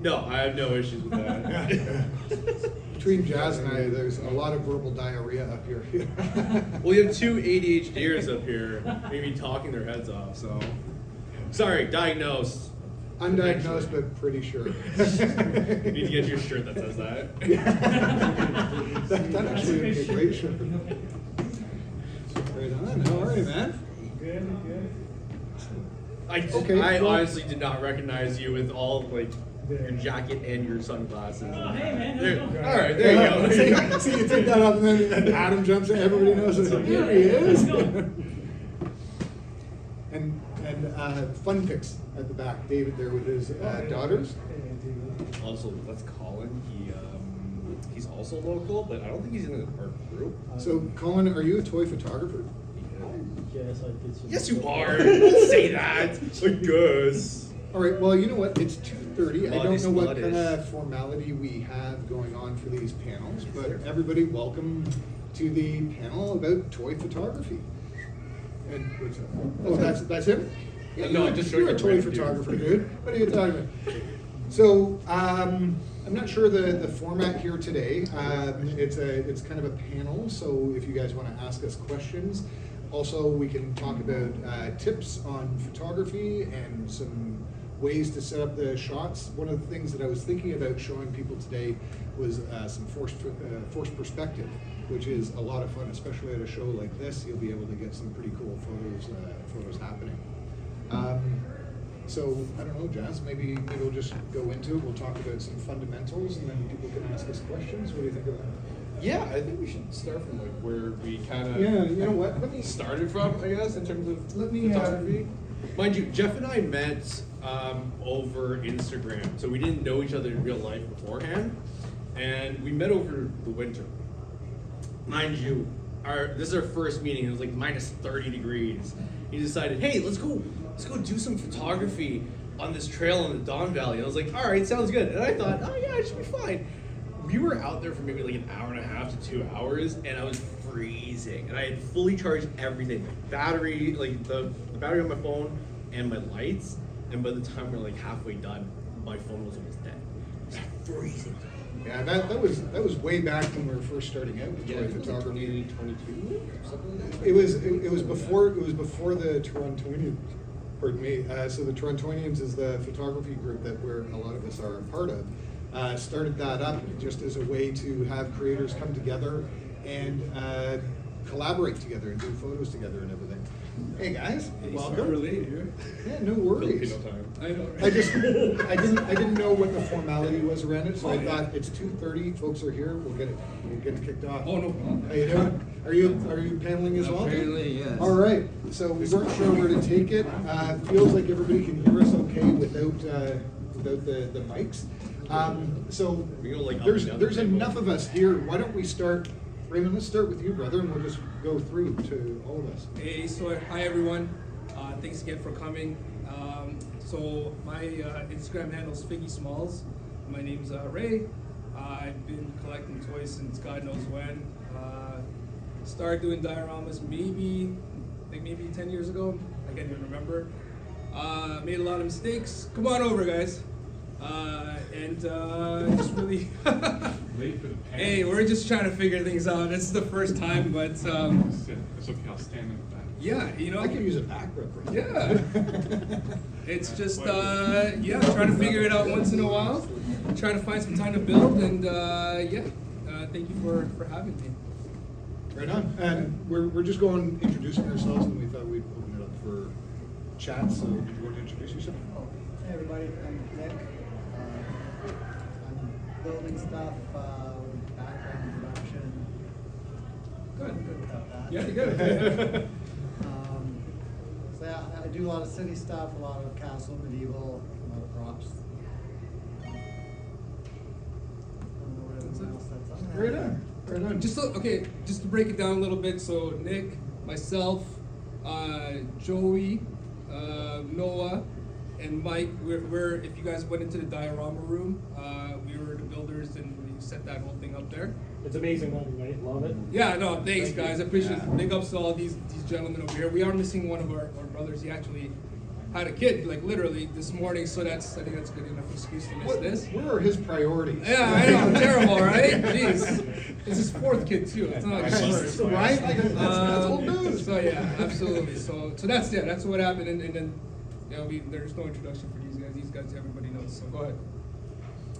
No, I have no issues with that. Between Jazz and I, there's a lot of verbal diarrhea up here. Well, you have two ADHDers up here, maybe talking their heads off, so. Sorry, diagnosed. Undiagnosed, but pretty sure. You need to get your shirt that says that. that actually would be a great shirt. Right on. How are you, man? Good. I honestly did not recognize you with all, like, your jacket and your sunglasses. Oh, hey, man. All right, there you go. See, you take that off, and then Adam jumps in. Everybody knows it. Here he is. and fun pics at the back. David there with his daughters. Also, that's Colin. He's also local, but I don't think he's in our group. So, Colin, are you a toy photographer? Yes, I did some. Yes, you are. Don't say that. I guess. All right. Well, you know what? It's 2:30. I don't know what Modest. kind of formality we have going on for these panels, but everybody, welcome to the panel about toy photography. And what's that? Oh, that's him. Yeah, No, I you're- just showed you're a you toy right, photographer, dude. What are you talking about? So, I'm not sure the format here today. It's kind of a panel. So, if you guys want to ask us questions. Also, we can talk about tips on photography and some ways to set up the shots. One of the things that I was thinking about showing people today was some forced perspective, which is a lot of fun, especially at a show like this. You'll be able to get some pretty cool photos happening. So I don't know, Jazz. Maybe we'll just go into it. We'll talk about some fundamentals, and then people can ask us questions. What do you think of that? Yeah, I think we should start from like where we kind of Yeah, you know what? Let me started from, I guess, in terms of Let me, photography. Mind you, Jeff and I met over Instagram, so we didn't know each other in real life beforehand, and we met over the winter. Mind you, this is our first meeting. It was like minus 30 degrees. He decided, hey, let's go do some photography on this trail in the Don Valley. And I was like, all right, sounds good. And I thought, oh yeah, it should be fine. We were out there for maybe like an hour and a half to 2 hours, and I was freezing. And I had fully charged everything, my battery, like the battery on my phone, and my lights. And by the time we were like halfway done, my phone was almost dead. It was freezing. Yeah, that was way back when we were first starting out with toy It was like photography. 2022 or something like that. It was before the Torontonians. Pardon me. So the Torontonians is the photography group that a lot of us are a part of. Started that up just as a way to have creators come together and collaborate together and do photos together and everything. Hey guys, welcome. Early here. Yeah, no worries. Filipino time. I know. Right? I didn't know what the formality was around it, so Oh, I yeah. thought it's 2:30. Folks are here. We'll get it kicked off. Oh, no problem. How you doing? Are you paneling as well? Apparently, yes. All right. So we weren't sure where to take it. Feels like everybody can hear us okay without the mics. So We go, like, up there's and down the table. enough of us here. Why don't we start? Raymond, let's start with you, brother, and we'll just go through to all of us. Hey, so hi everyone. Thanks again for coming. So my Instagram handle is Figgy Smalls. My name's Ray. I've been collecting toys since God knows when. Started doing dioramas maybe 10 years ago. I can't even remember. Made a lot of mistakes. Come on over, guys. Just really. Late for the panel. Hey, we're just trying to figure things out. This is the first time, but It's okay, I'll stand in the back. yeah, you know. I could use a back rub. Right? Yeah. It's just, trying to figure it out once in a while. Trying to find some time to build, and thank you for having me. Right on. And we're just going introducing ourselves, and we thought we'd open it up for chat. So, did you want to introduce yourself? Hey everybody, I'm Nick. I'm building stuff, background in production. Good without that. Yeah, you're good. So yeah, I do a lot of city stuff, a lot of castle, medieval, a lot of props. I don't know what everyone else that's on. Right on. Right on. Just to break it down a little bit. So Nick, myself, Joey, Noah, and Mike. We're if you guys went into the diorama room, we were the builders and we set that whole thing up there. It's amazing, right? Love it. Yeah, no, thanks Thank you. guys. I appreciate Yeah. it. Big ups to all these gentlemen over here. We are missing one of our brothers. He actually had a kid, like literally this morning. So I think that's a good enough excuse to miss this. Where are his priorities? Yeah, I know, terrible, right? Jeez, it's his fourth kid too. It's not like his first. Right? Like, that's old news. So yeah, absolutely. So that's what happened, and then there's no introduction for these guys. These guys everybody knows. So go ahead.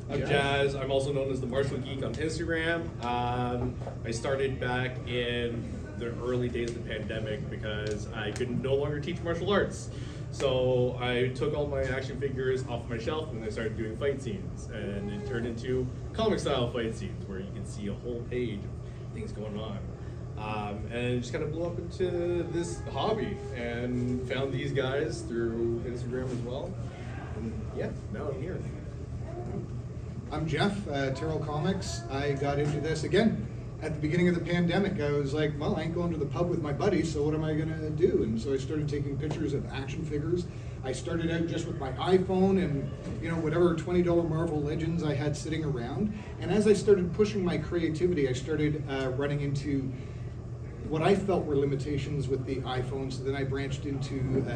I'm Jazz. I'm also known as the Martial Geek on Instagram. I started back in the early days of the pandemic because I could no longer teach martial arts. So I took all my action figures off my shelf and I started doing fight scenes. And it turned into comic style fight scenes where you can see a whole page of things going on. And it just kind of blew up into this hobby and found these guys through Instagram as well. And yeah, now I'm here. I'm Jeff, Terrell Comics. I got into this again at the beginning of the pandemic. I was like, well, I ain't going to the pub with my buddies, so what am I gonna do? And so I started taking pictures of action figures. I started out just with my iPhone and whatever $20 Marvel Legends I had sitting around. And as I started pushing my creativity, I started running into what I felt were limitations with the iPhone, so then I branched into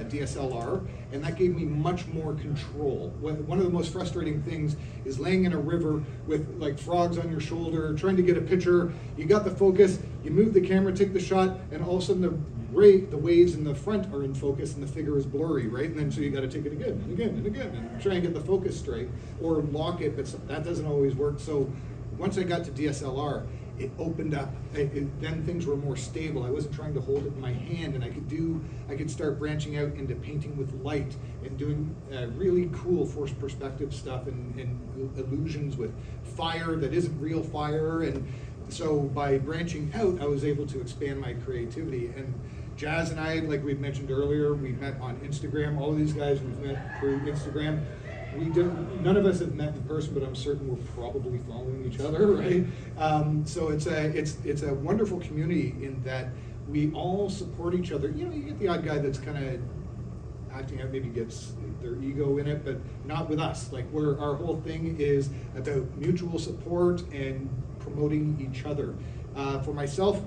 DSLR, and that gave me much more control. One of the most frustrating things is laying in a river with like frogs on your shoulder, trying to get a picture. You got the focus, you move the camera, take the shot, and all of a sudden the waves in the front are in focus and the figure is blurry, right? And then so you got to take it again and again and again and try and get the focus straight, or lock it, but that doesn't always work. So once I got to DSLR, it opened up. Then things were more stable. I wasn't trying to hold it in my hand, and I could start branching out into painting with light and doing really cool forced perspective stuff and illusions with fire that isn't real fire. And so by branching out, I was able to expand my creativity. And Jazz and I, like we mentioned earlier, we met on Instagram. All of these guys we've met through Instagram. None of us have met in person, but I'm certain we're probably following each other, right? So it's a wonderful community in that we all support each other. You get the odd guy that's kind of acting out, maybe gets their ego in it, but not with us. Like our whole thing is about mutual support and promoting each other. For myself,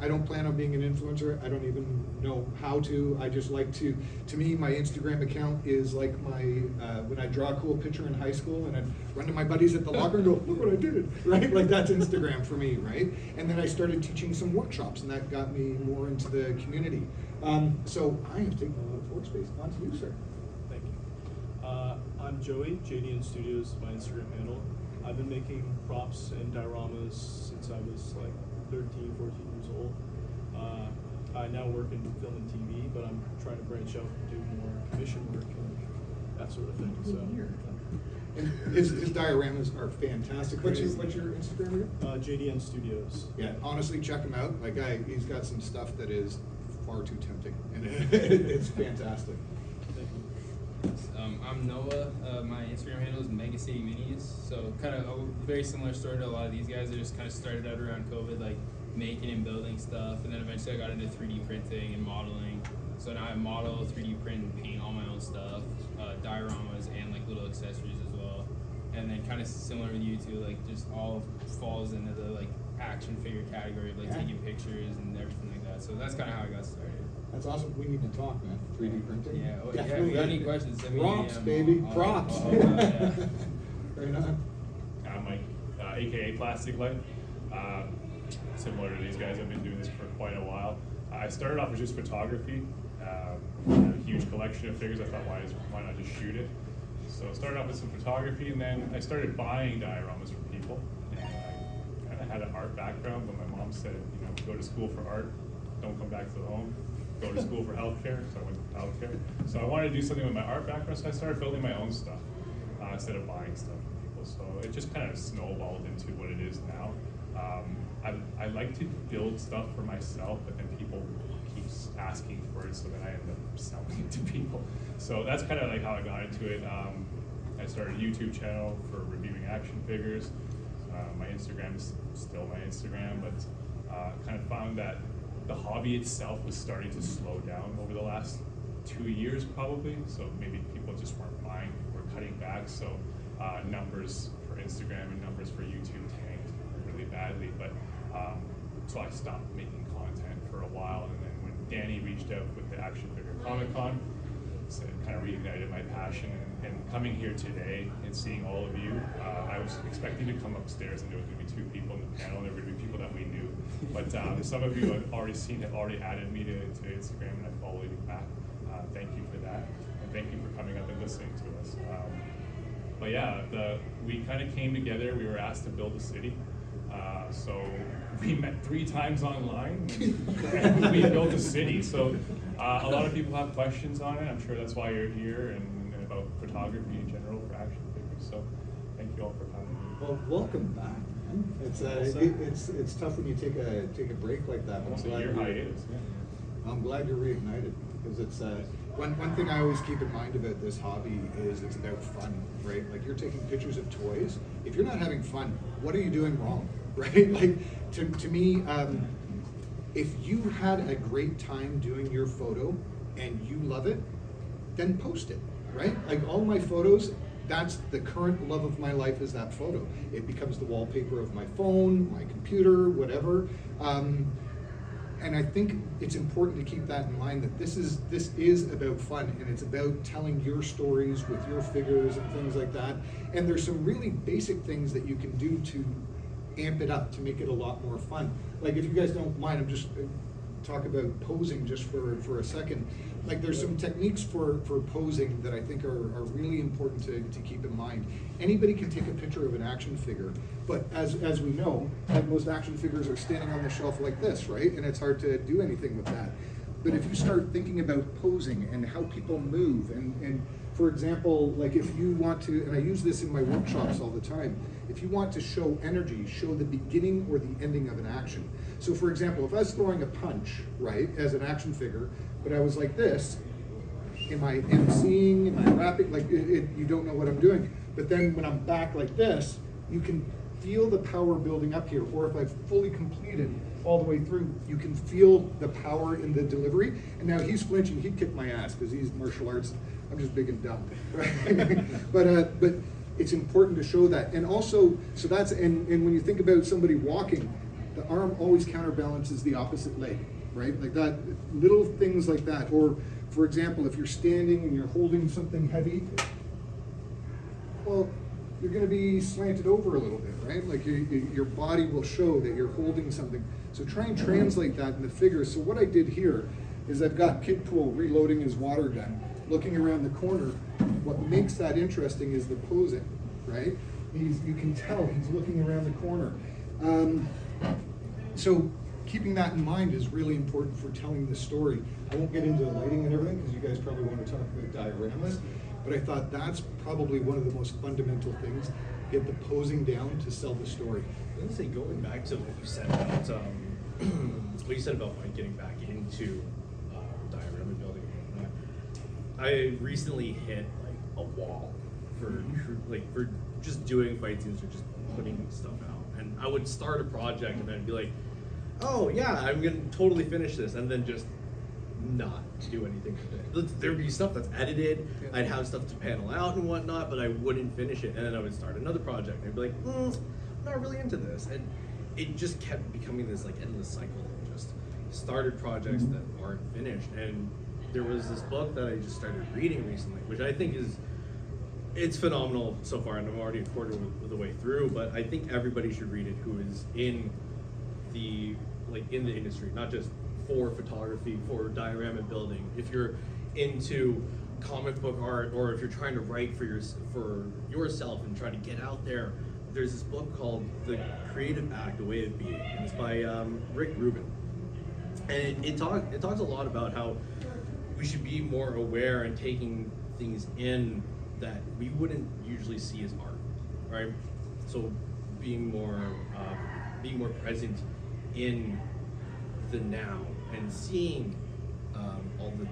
I don't plan on being an influencer. I don't even know how to. I just like to me, my Instagram account is like my, when I draw a cool picture in high school and I'd run to my buddies at the locker and go, look what I did, right? Like that's Instagram for me, right? And then I started teaching some workshops and that got me more into the community. So I have taken a lot of floor space. On to you, sir. Thank you. I'm Joey, JDN Studios, my Instagram handle. I've been making props and dioramas since I was like 13, 14 years old. I now work in film and TV, but I'm trying to branch out and do more commission work and that sort of thing. So, And his dioramas are fantastic. What's your Instagram again? JDN Studios. Yeah, honestly, check him out. He's got some stuff that is far too tempting, and it's fantastic. Thank you. I'm Noah. My Instagram handle is Mega City Minis. So kind of a very similar story to a lot of these guys. I just kind of started out around COVID, like making and building stuff, and then eventually I got into 3D printing and modeling. So now I model, 3D print, and paint all my own stuff, dioramas, and like little accessories as well. And then kind of similar with you too, like just all falls into the like action figure category of like taking pictures and everything like that. So that's kind of how I got started. That's awesome. We need to talk, man. 3D printing. Yeah, well, Definitely. yeah. If you got any questions? Send me Props, a DM. baby. I'll- Props. yeah. Right on. I'm Mike, aka Plastic Life. Similar to these guys, I've been doing this for quite a while. I started off with just photography. I had a huge collection of figures. I thought, why not just shoot it? So I started off with some photography, and then I started buying dioramas from people. And I kind of had an art background, but my mom said, go to school for art, don't come back to the home. Go to school for healthcare, so I went to healthcare. So I wanted to do something with my art background, so I started building my own stuff instead of buying stuff from people. So it just kind of snowballed into what it is now. I like to build stuff for myself, but then people keep asking for it, so then I end up selling it to people. So that's kind of like how I got into it. I started a YouTube channel for reviewing action figures. My Instagram is still my Instagram, but kind of found that the hobby itself was starting to slow down over the last 2 years probably. So maybe people just weren't buying, were cutting back. So numbers for Instagram and numbers for YouTube tanked really badly. But so I stopped making content for a while. And then when Danny reached out with the Action Figure Comic Con, kind of reignited my passion. And coming here today and seeing all of you, I was expecting to come upstairs and there was going to be 2 people in the panel, and there were going to be people that we knew. But some of you have already added me to Instagram, and I followed you back. Thank you for that, and thank you for coming up and listening to us. But yeah, we kind of came together. We were asked to build a city. So we met 3 times online and we built a city. So a lot of people have questions on it. I'm sure that's why you're here, and about photography in general for action figures. So thank you all for coming. Well, welcome back. It's tough when you take a break like that. Almost a year hiatus. Yeah. I'm glad you're reignited, because it's one thing I always keep in mind about this hobby is it's about fun, right? Like, you're taking pictures of toys. If you're not having fun, what are you doing wrong, right? Like, to me, if you had a great time doing your photo and you love it, then post it, right? Like, all my photos, that's the current love of my life, is that photo. It becomes the wallpaper of my phone, my computer, whatever. And I think it's important to keep that in mind, that this is about fun, and it's about telling your stories with your figures and things like that. And there's some really basic things that you can do to amp it up, to make it a lot more fun. Like, if you guys don't mind, I'm just talk about posing just for a second. Like, there's some techniques for posing that I think are really important to keep in mind. Anybody can take a picture of an action figure, but as we know, like, most action figures are standing on the shelf like this, right? And it's hard to do anything with that. But if you start thinking about posing and how people move, and for example, like, if you want to, and I use this in my workshops all the time, if you want to show energy, show the beginning or the ending of an action. So for example, if I was throwing a punch, right, as an action figure, but I was like this, am I emceeing, am I rapping? Like, you don't know what I'm doing. But then when I'm back like this, you can feel the power building up here. Or if I've fully completed all the way through, you can feel the power in the delivery. And now he's flinching, he'd kick my ass because he's martial arts. I'm just big and dumb. Right? But it's important to show that. And also, so that's, and when you think about somebody walking, the arm always counterbalances the opposite leg, right? Like that, little things like that. Or for example, if you're standing and you're holding something heavy, well, you're going to be slanted over a little bit, right? Like, your body will show that you're holding something. So try and translate that in the figures. So what I did here is I've got Kid Pool reloading his water gun, looking around the corner. What makes that interesting is the posing, right? You can tell he's looking around the corner. So keeping that in mind is really important for telling the story. I won't get into the lighting and everything, because you guys probably want to talk about dioramas, but I thought that's probably one of the most fundamental things, get the posing down to sell the story. I was gonna say, going back to what you said about like getting back into diorama building and whatnot. I recently hit like a wall for just doing fight scenes or just putting stuff out. And I would start a project and then be like, oh yeah, I'm gonna totally finish this, and then just not do anything with it. There'd be stuff that's edited, I'd have stuff to panel out and whatnot, but I wouldn't finish it, and then I would start another project, and I'd be like, I'm not really into this, and it just kept becoming this like endless cycle of just started projects that aren't finished. And there was this book that I just started reading recently, which I think it's phenomenal so far, and I'm already a quarter of the way through, but I think everybody should read it who is in the industry, not just for photography, for diorama building. If you're into comic book art, or if you're trying to write for yourself and try to get out there, there's this book called The Creative Act, A Way of Being, and it's by Rick Rubin. And it talks a lot about how we should be more aware and taking things in that we wouldn't usually see as art, right? So being more present in the now and seeing all the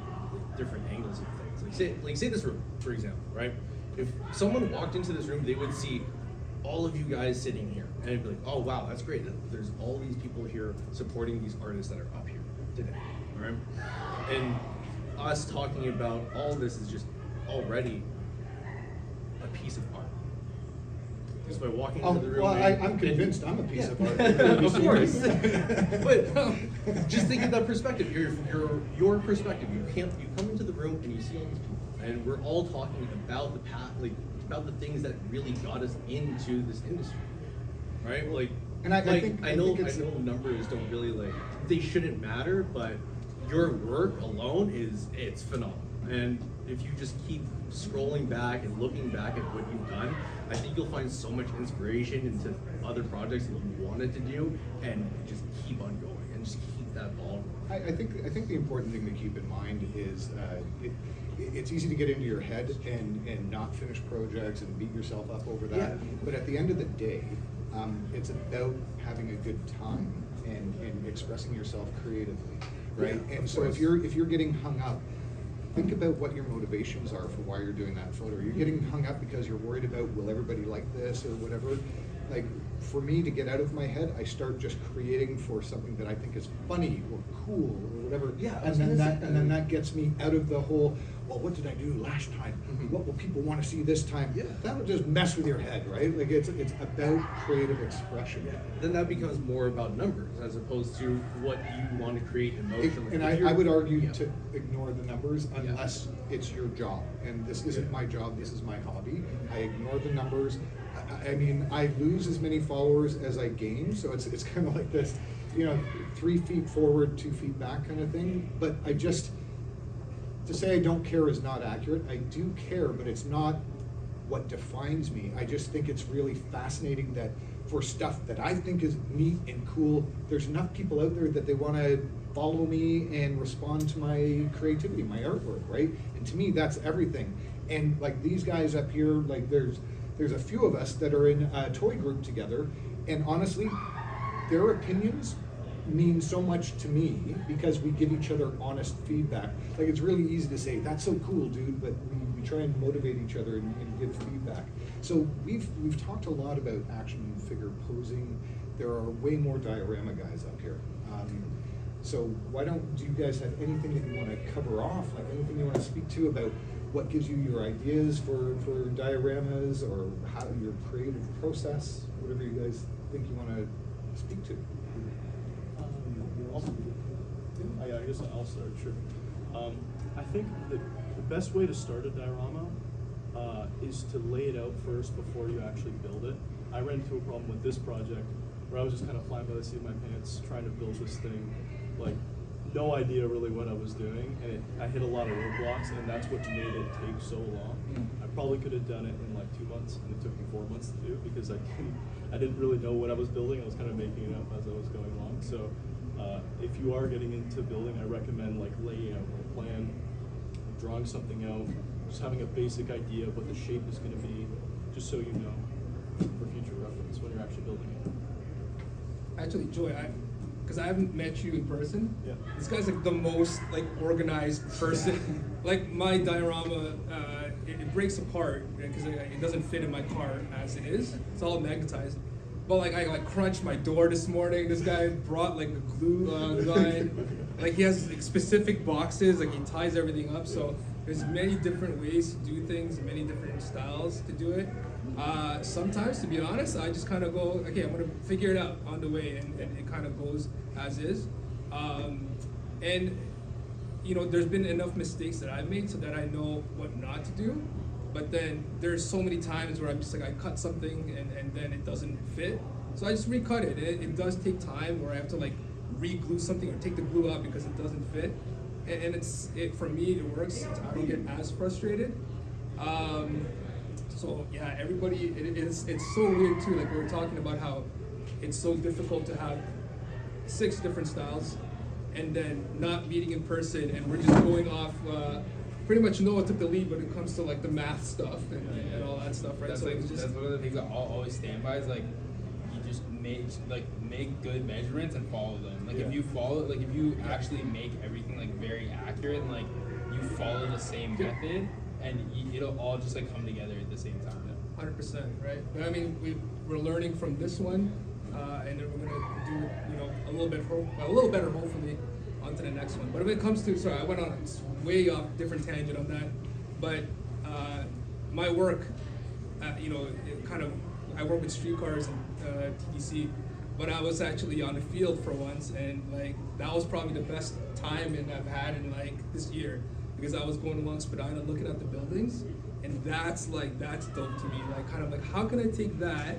different angles of things. Like say this room, for example, right? If someone walked into this room, they would see all of you guys sitting here, and it'd be like, oh wow, that's great. There's all these people here supporting these artists that are up here today, all right? And us talking about all this is just already a piece of art. Just by walking into the room. Well, I'm convinced I'm a piece of art. Of course. But just think of that perspective. Your perspective. You come into the room and you see all these people, and we're all talking about the path, like about the things that really got us into this industry, right? Like, And I like, think- I I know think it's- numbers don't really like, they shouldn't matter, but your work alone it's phenomenal. And if you just keep scrolling back and looking back at what you've done, I think you'll find so much inspiration into other projects that you wanted to do, and just keep on going and just keep that ball rolling. I think the important thing to keep in mind is it's easy to get into your head and not finish projects and beat yourself up over that. Yeah. But at the end of the day, it's about having a good time and expressing yourself creatively, right? Yeah, and of so course. if you're getting hung up, think about what your motivations are for why you're doing that photo. You're getting hung up because you're worried about, will everybody like this or whatever. Like, for me to get out of my head, I start just creating for something that I think is funny or cool or whatever. Yeah, I and was then gonna that say and then that gets me out of the whole, well, what did I do last time? Mhm. What will people want to see this time? Yeah. That would just mess with your head, right? Like, it's about creative expression. Yeah, then that becomes more about numbers as opposed to what you want to create emotionally. And If you're- I would argue yeah. to ignore the numbers unless it's your job. And this isn't my job, this is my hobby. I ignore the numbers. I mean, I lose as many followers as I gain, so it's kind of like this, 3 feet forward, 2 feet back kind of thing. But to say I don't care is not accurate. I do care, but it's not what defines me. I just think it's really fascinating that for stuff that I think is neat and cool, there's enough people out there that they want to follow me and respond to my creativity, my artwork, right? And to me, that's everything. And like these guys up here, like there's a few of us that are in a toy group together, and honestly, their opinions mean so much to me because we give each other honest feedback. Like, it's really easy to say, that's so cool, dude, but we try and motivate each other and give feedback. So we've talked a lot about action figure posing. There are way more diorama guys up here. So why do you guys have anything that you want to cover off, like anything you want to speak to about what gives you your ideas for dioramas, or how your creative process, whatever you guys think you want to speak to? I guess I'll start, sure. I think that the best way to start a diorama is to lay it out first before you actually build it. I ran into a problem with this project where I was just kind of flying by the seat of my pants trying to build this thing, like no idea really what I was doing, and I hit a lot of roadblocks, and that's what made it take so long. I probably could have done it in like 2 months, and it took me 4 months to do because I didn't really know what I was building. I was kind of making it up as I was going along. So if you are getting into building, I recommend like laying out a plan, drawing something out, just having a basic idea of what the shape is going to be, just so you know for future reference when you're actually building it. Actually, Joy, because I haven't met you in person. Yeah. This guy's like the most like organized person. Like my diorama, it breaks apart because it doesn't fit in my car as it is. It's all magnetized. But like I crunched my door this morning. This guy brought like a glue gun. Like he has like, specific boxes. Like he ties everything up. So there's many different ways to do things, many different styles to do it. Sometimes, to be honest, I just kind of go, okay, I'm gonna figure it out on the way, and it kind of goes as is. And there's been enough mistakes that I've made so that I know what not to do. But then there's so many times where I'm just like, I cut something and then it doesn't fit. So I just recut it. It does take time where I have to like re-glue something or take the glue out because it doesn't fit. And for me, it works. I don't get as frustrated. So yeah, everybody, it's so weird too. Like we were talking about how it's so difficult to have 6 different styles and then not meeting in person, and we're just going off. Pretty much Noah took the lead when it comes to like the math stuff and all that stuff, right? That's So like it's just that's one of the things that I'll always stand by is like you just make good measurements and follow them. Like if you follow, like if you actually make everything like very accurate and like you follow the same method, and it'll all just like come together at the same time. 100%, right? But I mean, we're learning from this one, and then we're gonna do a little better hopefully onto the next one. But when it comes to, sorry, I went on a way off different tangent on that. But my work, I work with streetcars and TDC, but I was actually on the field for once, and like that was probably the best time and I've had in like this year, because I was going along Spadina looking at the buildings, and that's dope to me. Like kind of like, how can I take that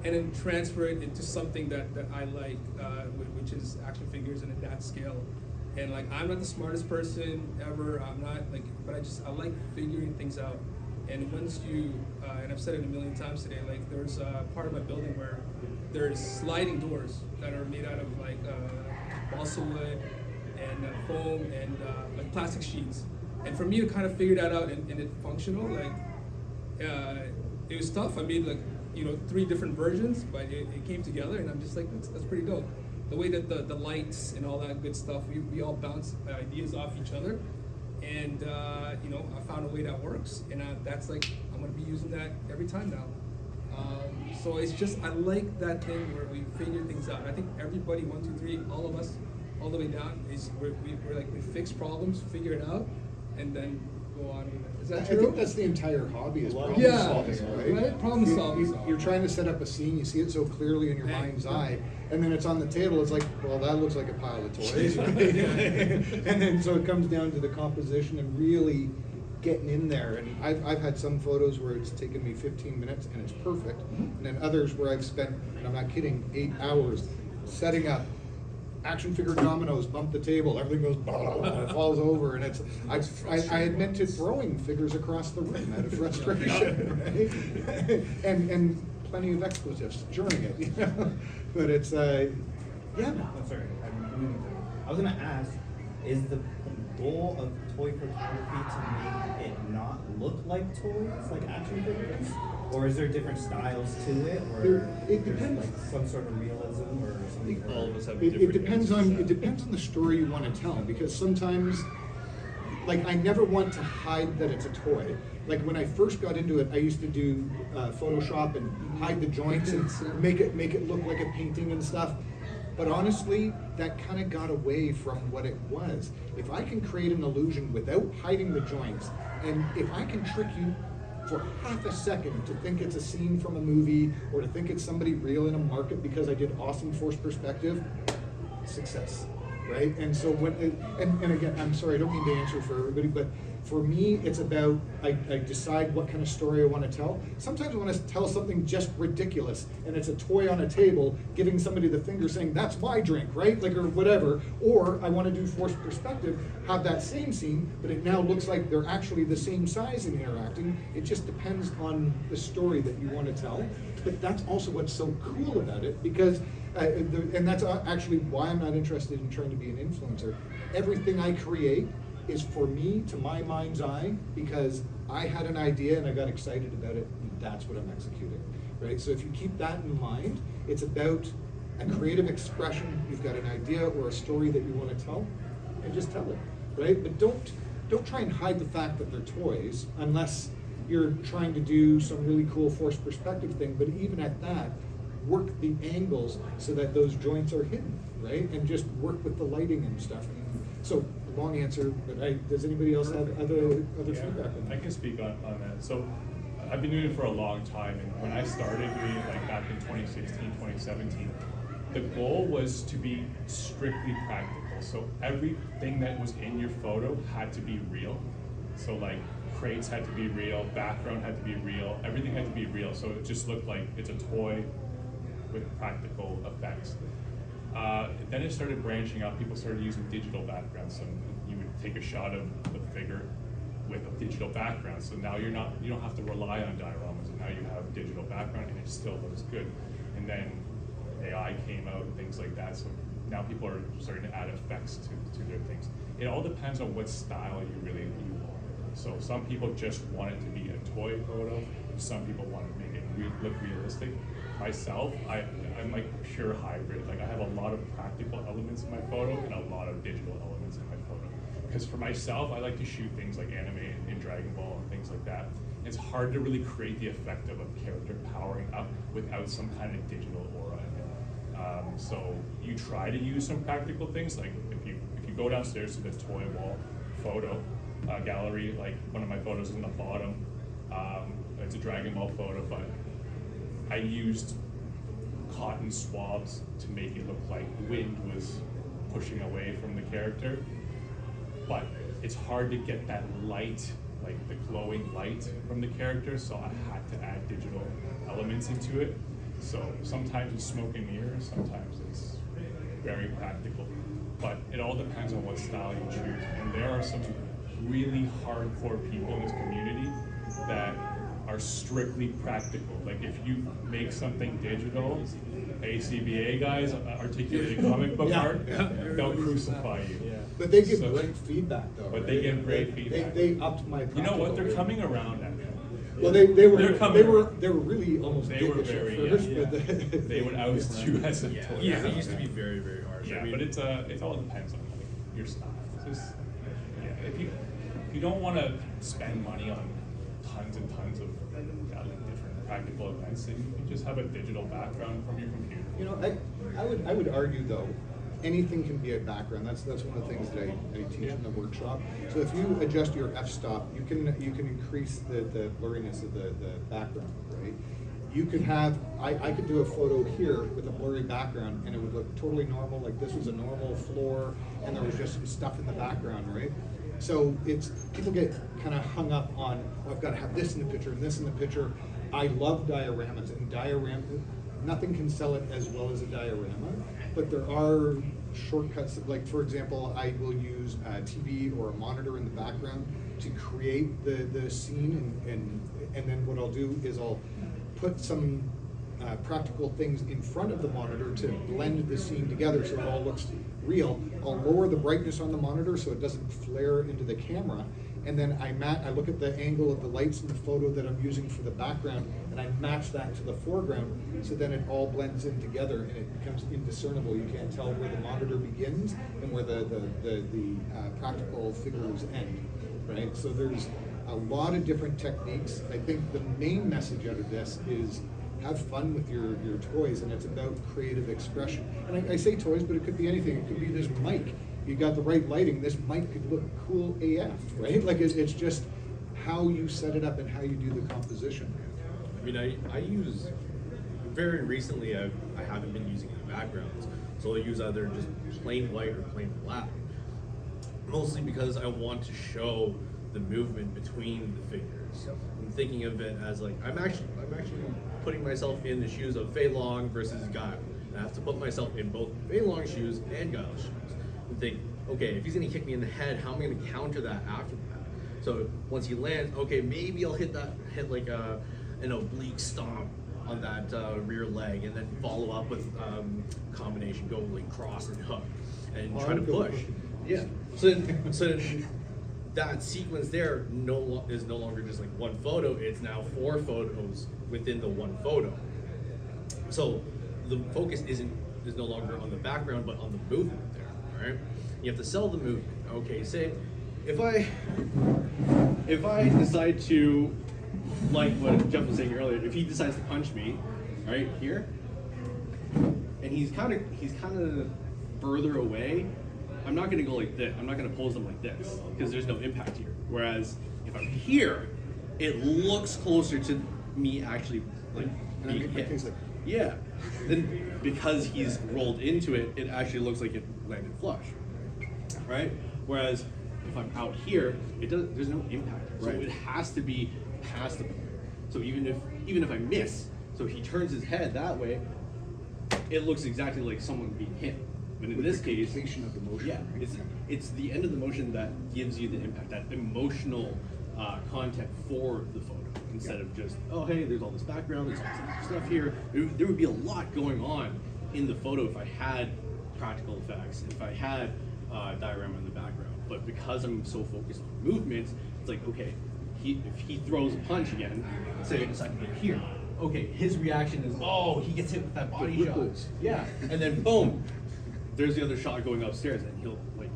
and then transfer it into something that I like, which is action figures and at that scale. And like, I'm not the smartest person ever. I'm not like, but I like figuring things out. And once you, and I've said it a million times today, like there's a part of my building where there's sliding doors that are made out of like balsa wood and foam and like plastic sheets. And for me to kind of figure that out and it functional, like it was tough. I made like, 3 different versions, but it came together, and I'm just like, that's pretty dope. The way that the lights and all that good stuff, we all bounce ideas off each other, and I found a way that works, and that's like, I'm gonna be using that every time now. So it's just, I like that thing where we figure things out. I think everybody, 1, 2, 3, all of us, all the way down, is we're like, we fix problems, figure it out, and then go on with it. Is that true? I think that's the entire hobby is problem Yeah, solving, right? Problem solving. You're trying to set up a scene, you see it so clearly in your Right. mind's eye, and then it's on the table, it's like, well, that looks like a pile of toys, right? And then so it comes down to the composition and really getting in there. And I've had some photos where it's taken me 15 minutes and it's perfect, and then others where I've spent, and I'm not kidding, 8 hours setting up action figure dominoes, bump the table, everything goes blah, blah, blah, it falls over, and I admit to throwing figures across the room out of frustration, right? and plenty of expletives during it, But it's yeah. I'm sorry. I was gonna ask, is the goal of toy photography to make it not look like toys, like action figures? Or is there different styles to it? Or It there's depends. like some sort of realism or something? All of us have It different depends answers on to that. the story you want to tell, because sometimes, like, I never want to hide that it's a toy. Like when I first got into it, I used to do Photoshop and hide the joints and make it look like a painting and stuff. But honestly, that kind of got away from what it was. If I can create an illusion without hiding the joints, and if I can trick you for half a second to think it's a scene from a movie or to think it's somebody real in a market because I did awesome forced perspective, success, right? And so and again, I'm sorry, I don't mean to answer for everybody, but for me, it's about, I decide what kind of story I want to tell. Sometimes I want to tell something just ridiculous, and it's a toy on a table giving somebody the finger saying, that's my drink, right? Like, or whatever. Or I want to do forced perspective, have that same scene, but it now looks like they're actually the same size and interacting. It just depends on the story that you want to tell. But that's also what's so cool about it, because, and that's actually why I'm not interested in trying to be an influencer. Everything I create is for me, to my mind's eye, because I had an idea and I got excited about it, and that's what I'm executing, right? So if you keep that in mind, it's about a creative expression. You've got an idea or a story that you want to tell, and just tell it, right? But don't try and hide the fact that they're toys, unless you're trying to do some really cool forced perspective thing. But even at that, work the angles so that those joints are hidden, right? And just work with the lighting and stuff. So, long answer, but does anybody else have other feedback on that? I can speak on that. So I've been doing it for a long time, and when I started doing it, like back in 2016, 2017, the goal was to be strictly practical. So everything that was in your photo had to be real. So like crates had to be real, background had to be real, everything had to be real. So it just looked like it's a toy with practical effects. Then it started branching out. People started using digital backgrounds. So you would take a shot of the figure with a digital background. So now you don't have to rely on dioramas. And now you have digital background, and it still looks good. And then AI came out and things like that. So now people are starting to add effects to their things. It all depends on what style you really want. So some people just want it to be a toy photo. Some people want to make it look realistic. Myself, I'm like pure hybrid. Like I have a lot of practical elements in my photo and a lot of digital elements in my photo. Because for myself, I like to shoot things like anime and Dragon Ball and things like that. It's hard to really create the effect of a character powering up without some kind of digital aura in it. So you try to use some practical things. Like if you go downstairs to the toy wall photo gallery, like one of my photos is in the bottom. It's a Dragon Ball photo, but I used cotton swabs to make it look like wind was pushing away from the character. but it's hard to get that light, like the glowing light from the character, so I had to add digital elements into it. So sometimes it's smoke and mirrors, sometimes it's very practical, but it all depends on what style you choose. And there are some really hardcore people in this community that are strictly practical. Like if you make something digital, ACBA guys, articulated comic book art, they'll crucify you. Yeah. But they give So- great feedback though. But right? they give great feedback. They upped my. You know what? They're practical coming around at me. Well, they were They're coming they were around. they were really almost They were dickish at very, first, yeah. but They would oust you as a toy. Yeah, it used to be very, very harsh. Yeah, I mean, but it all depends on like your style. It's just, yeah, if you don't want to spend money on tons and tons of like different practical events, then you can just have a digital background from your computer. You know, I would argue though, anything can be a background. That's one of the things that I teach in the workshop. So if you adjust your f-stop, you can increase the blurriness of the background, right? You could have, I could do a photo here with a blurry background and it would look totally normal, like this was a normal floor and there was just some stuff in the background, right? So it's, people get kind of hung up on, oh, I've got to have this in the picture and this in the picture. I love dioramas, and nothing can sell it as well as a diorama, but there are shortcuts. Like for example, I will use a TV or a monitor in the background to create the scene, and then what I'll do is I'll put some practical things in front of the monitor to blend the scene together so it all looks real. I'll lower the brightness on the monitor so it doesn't flare into the camera, and then I look at the angle of the lights in the photo that I'm using for the background, and I match that to the foreground, so then it all blends in together and it becomes indiscernible. You can't tell where the monitor begins and where the practical figures end, right? So there's a lot of different techniques. I think the main message out of this is have fun with your toys, and it's about creative expression. And I say toys, but it could be anything. It could be this mic. You got the right lighting, this mic could look cool AF, right? Like it's just how you set it up and how you do the composition. I mean, I use, very recently I haven't been using any backgrounds, so I use either just plain white or plain black. Mostly because I want to show the movement between the figures. I'm thinking of it as like, I'm actually putting myself in the shoes of Fei Long versus Guile. And I have to put myself in both Fei Long's shoes and Guile's shoes. And think, okay, if he's gonna kick me in the head, how am I gonna counter that after that? So once he lands, okay, maybe I'll hit like an oblique stomp on that rear leg, and then follow up with combination, go like cross and hook, and try to push. Yeah. So that sequence there is no longer just like one photo. It's now 4 photos within the one photo. So the focus is no longer on the background, but on the movement there. Right? You have to sell the movement. Okay, say if I decide to, like what Jeff was saying earlier, if he decides to punch me, right here, and he's kind of further away, I'm not going to go like this. I'm not going to pose them like this because there's no impact here. Whereas if I'm here, it looks closer to me actually like being hit. Yeah. Then because he's rolled into it, it actually looks like it landed flush, right? Whereas if I'm out here, there's no impact. So it has to be past the point. So even if I miss, so he turns his head that way, it looks exactly like someone being hit. But in this case, completion of the motion. Yeah, it's the end of the motion that gives you the impact, that emotional content for the photo, instead of just, oh hey, there's all this background, there's all this stuff here. There would be a lot going on in the photo if I had practical effects, if I had diorama in the background. But because I'm so focused on movements, it's like, okay, if he throws a punch again, say I decide to get here, okay, his reaction is, oh, he gets hit with that body shot. Yeah, and then boom, there's the other shot going upstairs, and he'll like,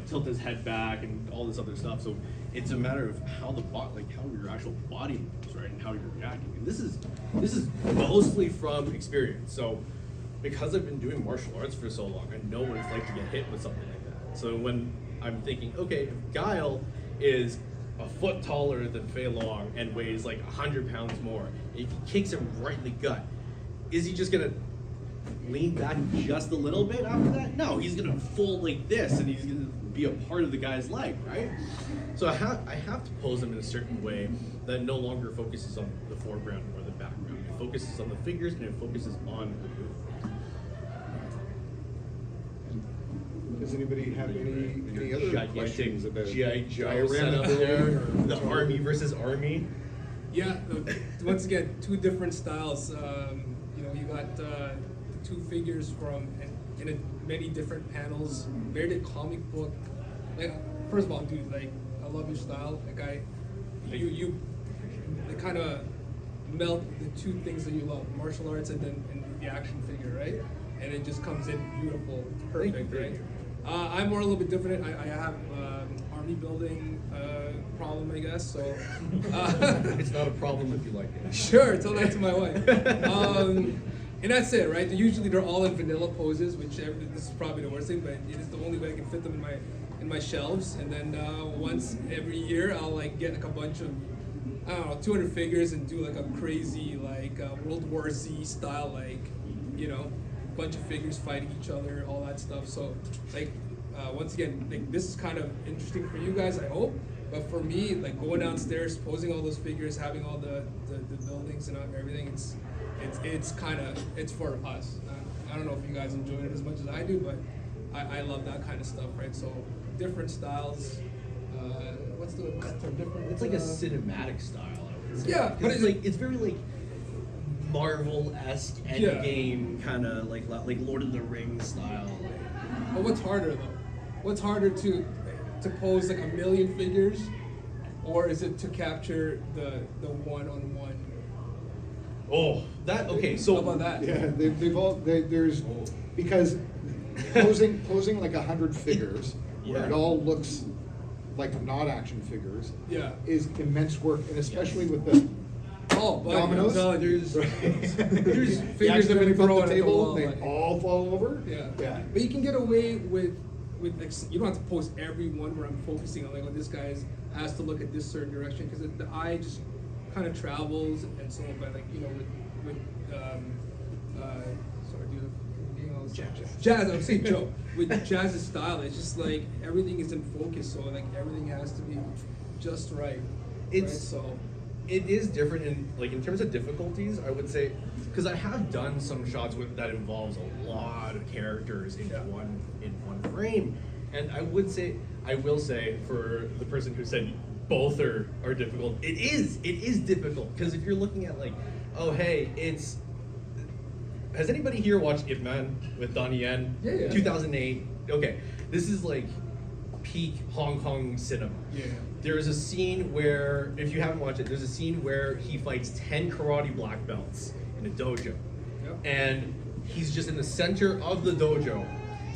tilt his head back and all this other stuff. So it's a matter of how how your actual body moves, right, and how you're reacting. And this is mostly from experience. So because I've been doing martial arts for so long, I know what it's like to get hit with something like that. So when I'm thinking, okay, if Guile is a foot taller than Fei Long and weighs like 100 pounds more, if he kicks him right in the gut, is he just gonna lean back just a little bit after that? No, he's gonna fold like this, and he's gonna be a part of the guy's life, right? So I have to pose him in a certain way that no longer focuses on the foreground or the background. It focuses on the figures and it focuses on the movement. Does anybody have any other questions about G.I. Joe diorama setup building there, or the army versus army. Yeah, once again, two different styles. You know, you got the two figures from in many different panels. Very comic book. Like, first of all, dude, like, I love your style. Like, you kind of melt the two things that you love: martial arts and the action figure, right? And it just comes in beautiful, perfect, right? I'm more a little bit different. I have army building problem, I guess. So It's not a problem if you like it. sure, tell that to my wife. And that's it, right? Usually they're all in vanilla poses, which this is probably the worst thing, but it is the only way I can fit them in my shelves. And then once every year, I'll like get like a bunch of, I don't know, 200 figures and do like a crazy like World War Z style, like, you know, bunch of figures fighting each other, all that stuff. So like once again, like, this is kind of interesting for you guys, I hope. But for me, like, going downstairs, posing all those figures, having all the buildings and everything, it's kind of, it's for us. I don't know if you guys enjoy it as much as I do, but I love that kind of stuff, right? So different styles. What's the term? Different. It's like a cinematic style, I would say. Yeah, 'Cause but it's like, it's very like Marvel-esque Endgame kind of like Lord of the Rings style. But what's harder though? What's harder to pose like a million figures, or is it to capture the one-on-one? Oh, that okay. So How about that? Yeah, there's because posing like 100 figures where Yeah. it all looks like not action figures Yeah. is immense work, and especially with the Oh, but dominoes. there's There's figures have been thrown at the table, wall, they like- all fall over. Yeah. Yeah. But you can get away with like, you don't have to post every one where I'm focusing on like, oh, this guy has to look at this certain direction, because the eye just kind of travels and so on. But like, you know, with sorry, do you have Jazz. I would say Joe. With Jazz's style, it's just like everything is in focus, so like everything has to be just right. It's- right? So. it is different in terms of difficulties. I would say, because I have done some shots that involves a lot of characters in one frame, and I will say for the person who said both are difficult, it is difficult, because if you're looking at like, oh hey, has anybody here watched Ip Man with Donnie Yen? Yeah. 2008. Okay, this is like peak Hong Kong cinema. Yeah. There is a scene where, if you haven't watched it, there's a scene where he fights 10 karate black belts in a dojo. Yep. And he's just in the center of the dojo,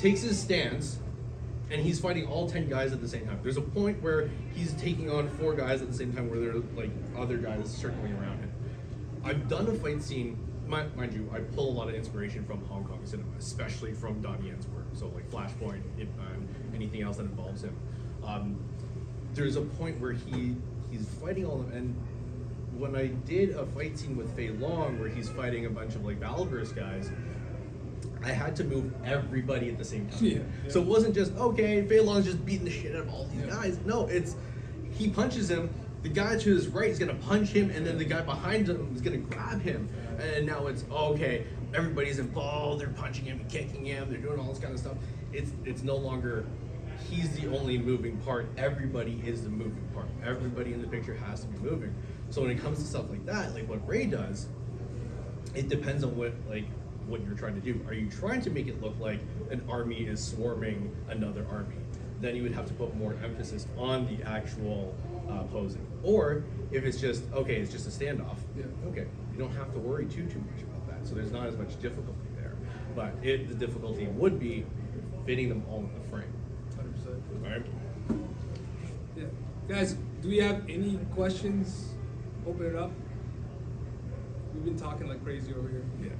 takes his stance, and he's fighting all 10 guys at the same time. There's a point where he's taking on 4 guys at the same time, where there are like other guys circling around him. I've done a fight scene, mind you, I pull a lot of inspiration from Hong Kong cinema, especially from Donnie Yen's work. So like Flashpoint, Ip Man, anything else that involves him. There's a point where he's fighting all of them, and when I did a fight scene with Fei Long where he's fighting a bunch of like Valverse guys, I had to move everybody at the same time. Yeah. So it wasn't just, okay, Fei Long's just beating the shit out of all these guys. No, it's, he punches him, the guy to his right is gonna punch him, and then the guy behind him is gonna grab him. And now it's, okay, everybody's involved, they're punching him, kicking him, they're doing all this kind of stuff. It's no longer, he's the only moving part, everybody is the moving part. Everybody in the picture has to be moving. So when it comes to stuff like that, like what Ray does, it depends on what you're trying to do. Are you trying to make it look like an army is swarming another army? Then you would have to put more emphasis on the actual posing. Or if it's just, okay, it's just a standoff, okay, you don't have to worry too much about that. So there's not as much difficulty there. But the difficulty would be fitting them all in the frame. 100%. All right? Yeah. Guys, do we have any questions? Open it up. We've been talking like crazy over here. Yeah.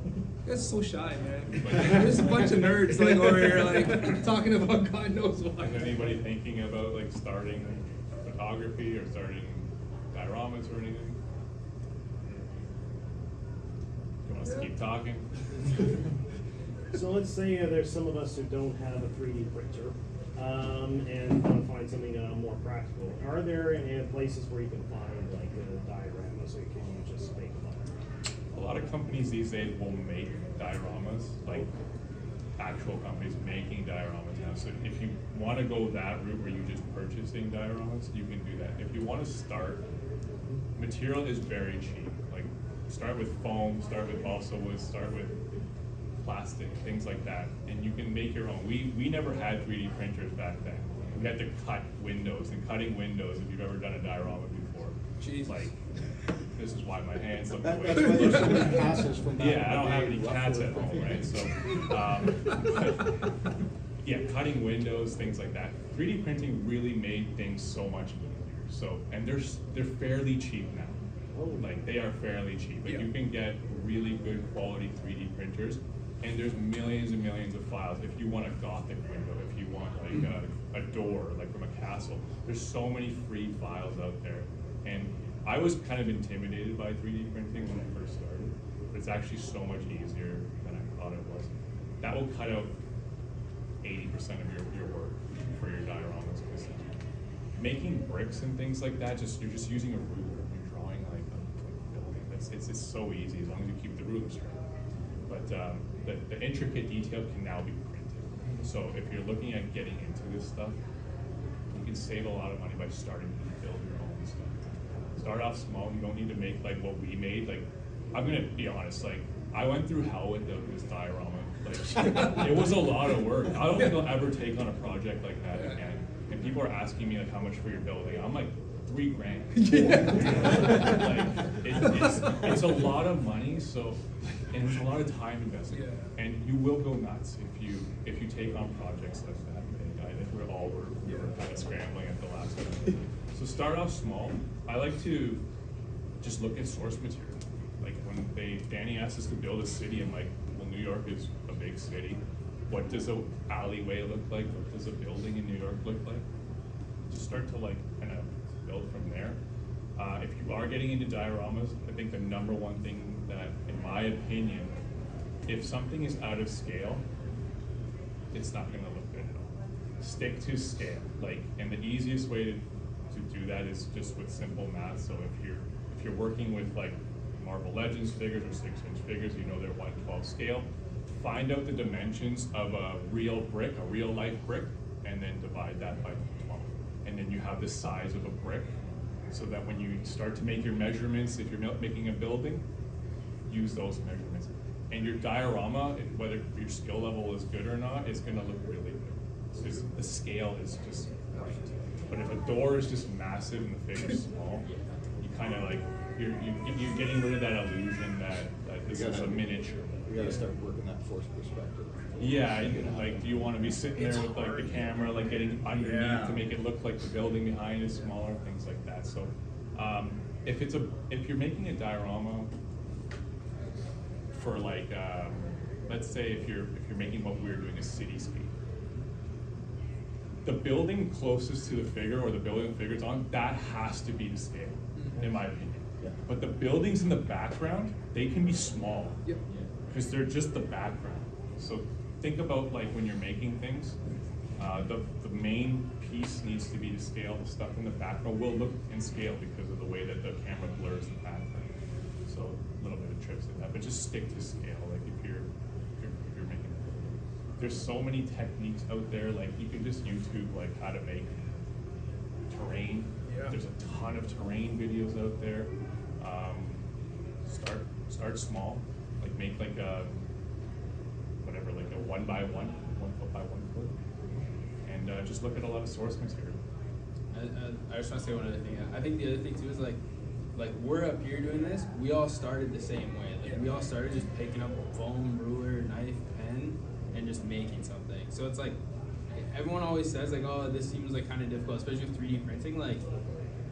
You guys are so shy, man. There's a bunch of nerds like over here, like talking about God knows what. Is anybody thinking about like starting photography or starting dioramas or anything? wants to keep talking? So let's say there's some of us who don't have a 3D printer and want to find something more practical. Are there any places where you can find like dioramas, or can you just make them up? A lot of companies these days will make dioramas, like actual companies making dioramas now. So if you want to go that route where you're just purchasing dioramas, you can do that. If you want to start, material is very cheap. Like start with foam, start with balsa wood, start with plastic, things like that, and you can make your own. We never had 3D printers back then. We had to cut windows, and cutting windows, if you've ever done a diorama before, Jesus. like, this is why my hands look the way That's they why there's so look. many hassles from back Yeah, I don't in the have day, any rough cats work. at home, right? So, yeah, cutting windows, things like that. 3D printing really made things so much easier. So, and they're fairly cheap now. Like they are fairly cheap. Like you can get really good quality 3D printers, and there's millions and millions of files. If you want a Gothic window, if you want like a door, like from a castle, there's so many free files out there. And I was kind of intimidated by 3D printing when I first started, but it's actually so much easier than I thought it was. That will cut out 80% of your work for your dioramas. Because making bricks and things like that, you're just using a ruler. You're drawing like a building. It's so easy as long as you keep the ruler straight. But the intricate detail can now be printed. So if you're looking at getting into this stuff, you can save a lot of money by starting to build your own stuff. Start off small. You don't need to make like what we made. Like, I'm gonna be honest. Like, I went through hell with this diorama. Like, it was a lot of work. I don't think I'll ever take on a project like that again. And people are asking me like, how much for your building? I'm like, $3,000. Like, it's a lot of money. So, and it's a lot of time invested. And you will go nuts if you take on projects like that. And I think we were kind of scrambling at the last minute. So start off small. I like to just look at source material. Like when Danny asked us to build a city, I'm like, well, New York is a big city. What does a alleyway look like? What does a building in New York look like? Just start to like kind of build from there. If you are getting into dioramas, I think the number one thing that, in my opinion, if something is out of scale, it's not going to look good at all. Stick to scale. Like, and the easiest way to do that is just with simple math. So if you're working with like Marvel Legends figures or 6-inch figures, you know they're 1/12 scale. Find out the dimensions of a real brick, a real life brick, and then divide that by 12. And then you have the size of a brick, so that when you start to make your measurements, if you're making a building, use those measurements. And your diorama, whether your skill level is good or not, it's gonna look really good. It's just, the scale is just right. But if a door is just massive and the figure's small, you kind of like, you're getting rid of that illusion that this is a miniature. We gotta start working that force perspective. Yeah, and like, do you want to be sitting there with like the camera, like getting underneath to make it look like the building behind is smaller, things like that. So, if you're making a diorama for like, let's say if you're making what we're doing a cityscape, the building closest to the figure or the building the figure's on, that has to be to scale, in my opinion. Yeah. But the buildings in the background, they can be small. Yep. Because they're just the background. So think about like when you're making things, the main piece needs to be to scale. The stuff in the background will look in scale because of the way that the camera blurs the background. So a little bit of tricks in that, but just stick to scale. Like if you're making, there's so many techniques out there. Like you can just YouTube like how to make terrain. Yeah. There's a ton of terrain videos out there. Start small. Like make like a whatever, like a 1 by 1 foot by 1 foot, and just look at a lot of source material. I just want to say one other thing. I think the other thing too is like we're up here doing this. We all started the same way. Like we all started just picking up foam, ruler, knife, pen, and just making something. So it's like everyone always says like, oh, this seems like kind of difficult, especially with 3D printing. Like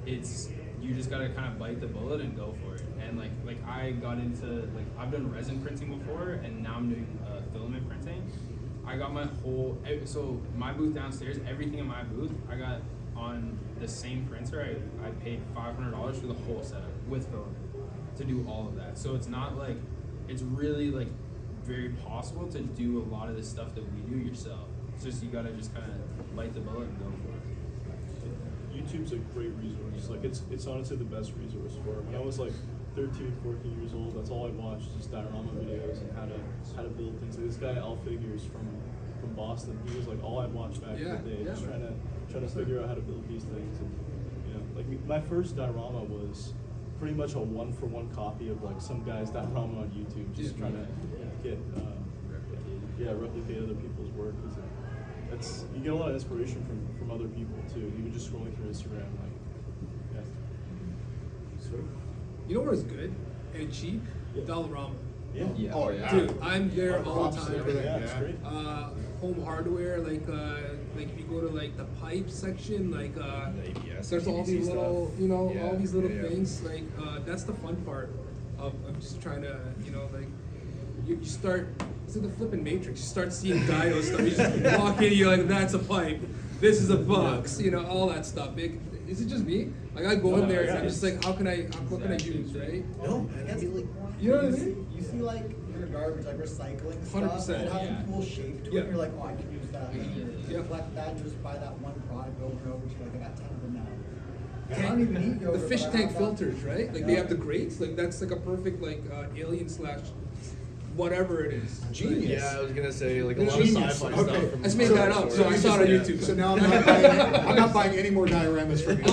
it's you just gotta kind of bite the bullet and go for it. And like I got into like I've done resin printing before, and now I'm doing filament printing. I got my so my booth downstairs, everything in my booth, I got on the same printer. I paid $500 for the whole setup with filament to do all of that. So it's not like it's really like very possible to do a lot of the stuff that we do yourself. It's just you gotta just kind of bite the bullet and go for it. YouTube's a great resource. Like it's honestly the best resource for it. When I was like 13, 14 years old, that's all I watched, just diorama videos and how to build things. Like this guy Al Figures from Boston, he was like all I watched back in the day, just trying to figure out how to build these things. And you know, like my first diorama was pretty much a 1-for-1 copy of like some guy's diorama on YouTube, just trying to get replicate other people's work. That's you get a lot of inspiration from other people too. Even just scrolling through Instagram, like Sweet. You know what is good and cheap? Dollarama. yeah. Oh yeah. Dude, I'm there Our all the props and time. everything, Yeah, it's yeah. great. Home hardware, like if you go to like the pipe section, like ABS, there's all these PVC little, stuff. you know, Yeah, all these little yeah. things. Like that's the fun part of just trying to, you know, like you start. It's like the flipping Matrix. You start seeing diodes stuff. You just walk in, you're like, that's a pipe. This is a box. You know, all that stuff. Is it just me? Like I go in there and I'm just like, what can I use, right? No, man, that's like, You know what I mean? You see like your garbage, like recycling stuff, 100%, and have yeah. a cool shape to it, Yeah. and you're like, oh, I can use that. Yeah. You collect that and just buy that one product over and over, so like, I got 10 of them now. I don't even eat The yogurt, fish but I tank have that. filters, right? Like they have the grates. Like that's like a perfect like alien slash whatever it is. Genius. Yeah, I was gonna say like a lot Genius. of sci-fi Okay. stuff. From I just made that up, so I saw it on YouTube. So now I'm not buying any more dioramas from you.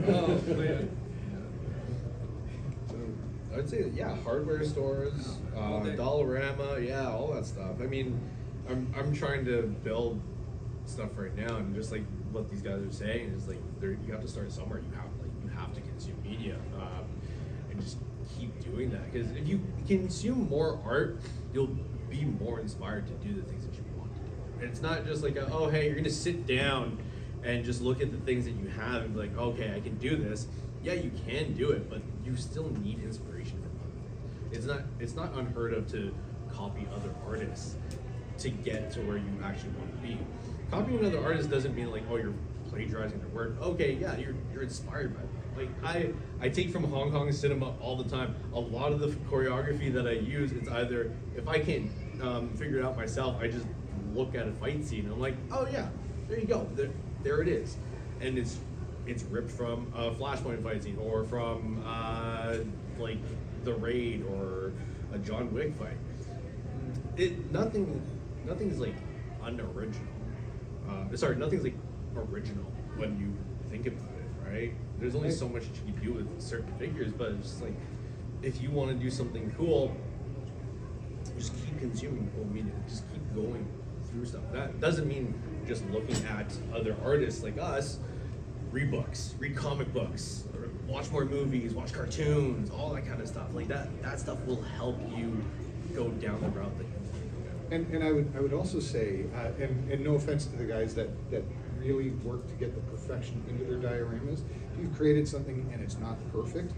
Oh man. So I'd say hardware stores, All day. Dollarama, all that stuff. I mean, I'm trying to build stuff right now, and just like what these guys are saying is like you have to start somewhere. You have to consume media, and just keep doing that. Because if you consume more art, you'll be more inspired to do the things that you want to do. And it's not just like oh hey, you're gonna sit down and just look at the things that you have and be like, okay, I can do this. Yeah, you can do it, but you still need inspiration from other things. It's not unheard of to copy other artists to get to where you actually want to be. Copying another artist doesn't mean like, oh, you're plagiarizing their work. Okay, yeah, you're inspired by them. Like I take from Hong Kong cinema all the time. A lot of the choreography that I use, it's either if I can't figure it out myself, I just look at a fight scene and I'm like, oh yeah, there you go. There it is, and it's ripped from a Flashpoint fight scene or from like The Raid or a John Wick fight. Nothing's like unoriginal. Nothing's like original when you think about it, right? There's only so much you can do with certain figures, but it's just like if you want to do something cool, just keep consuming cool media. Just keep going through stuff. That doesn't mean just looking at other artists like us. Read books, read comic books, or watch more movies, watch cartoons, all that kind of stuff. Like that stuff will help you go down the route that you want to go down. And I would also say, and no offense to the guys that really work to get the perfection into their dioramas, if you've created something and it's not perfect,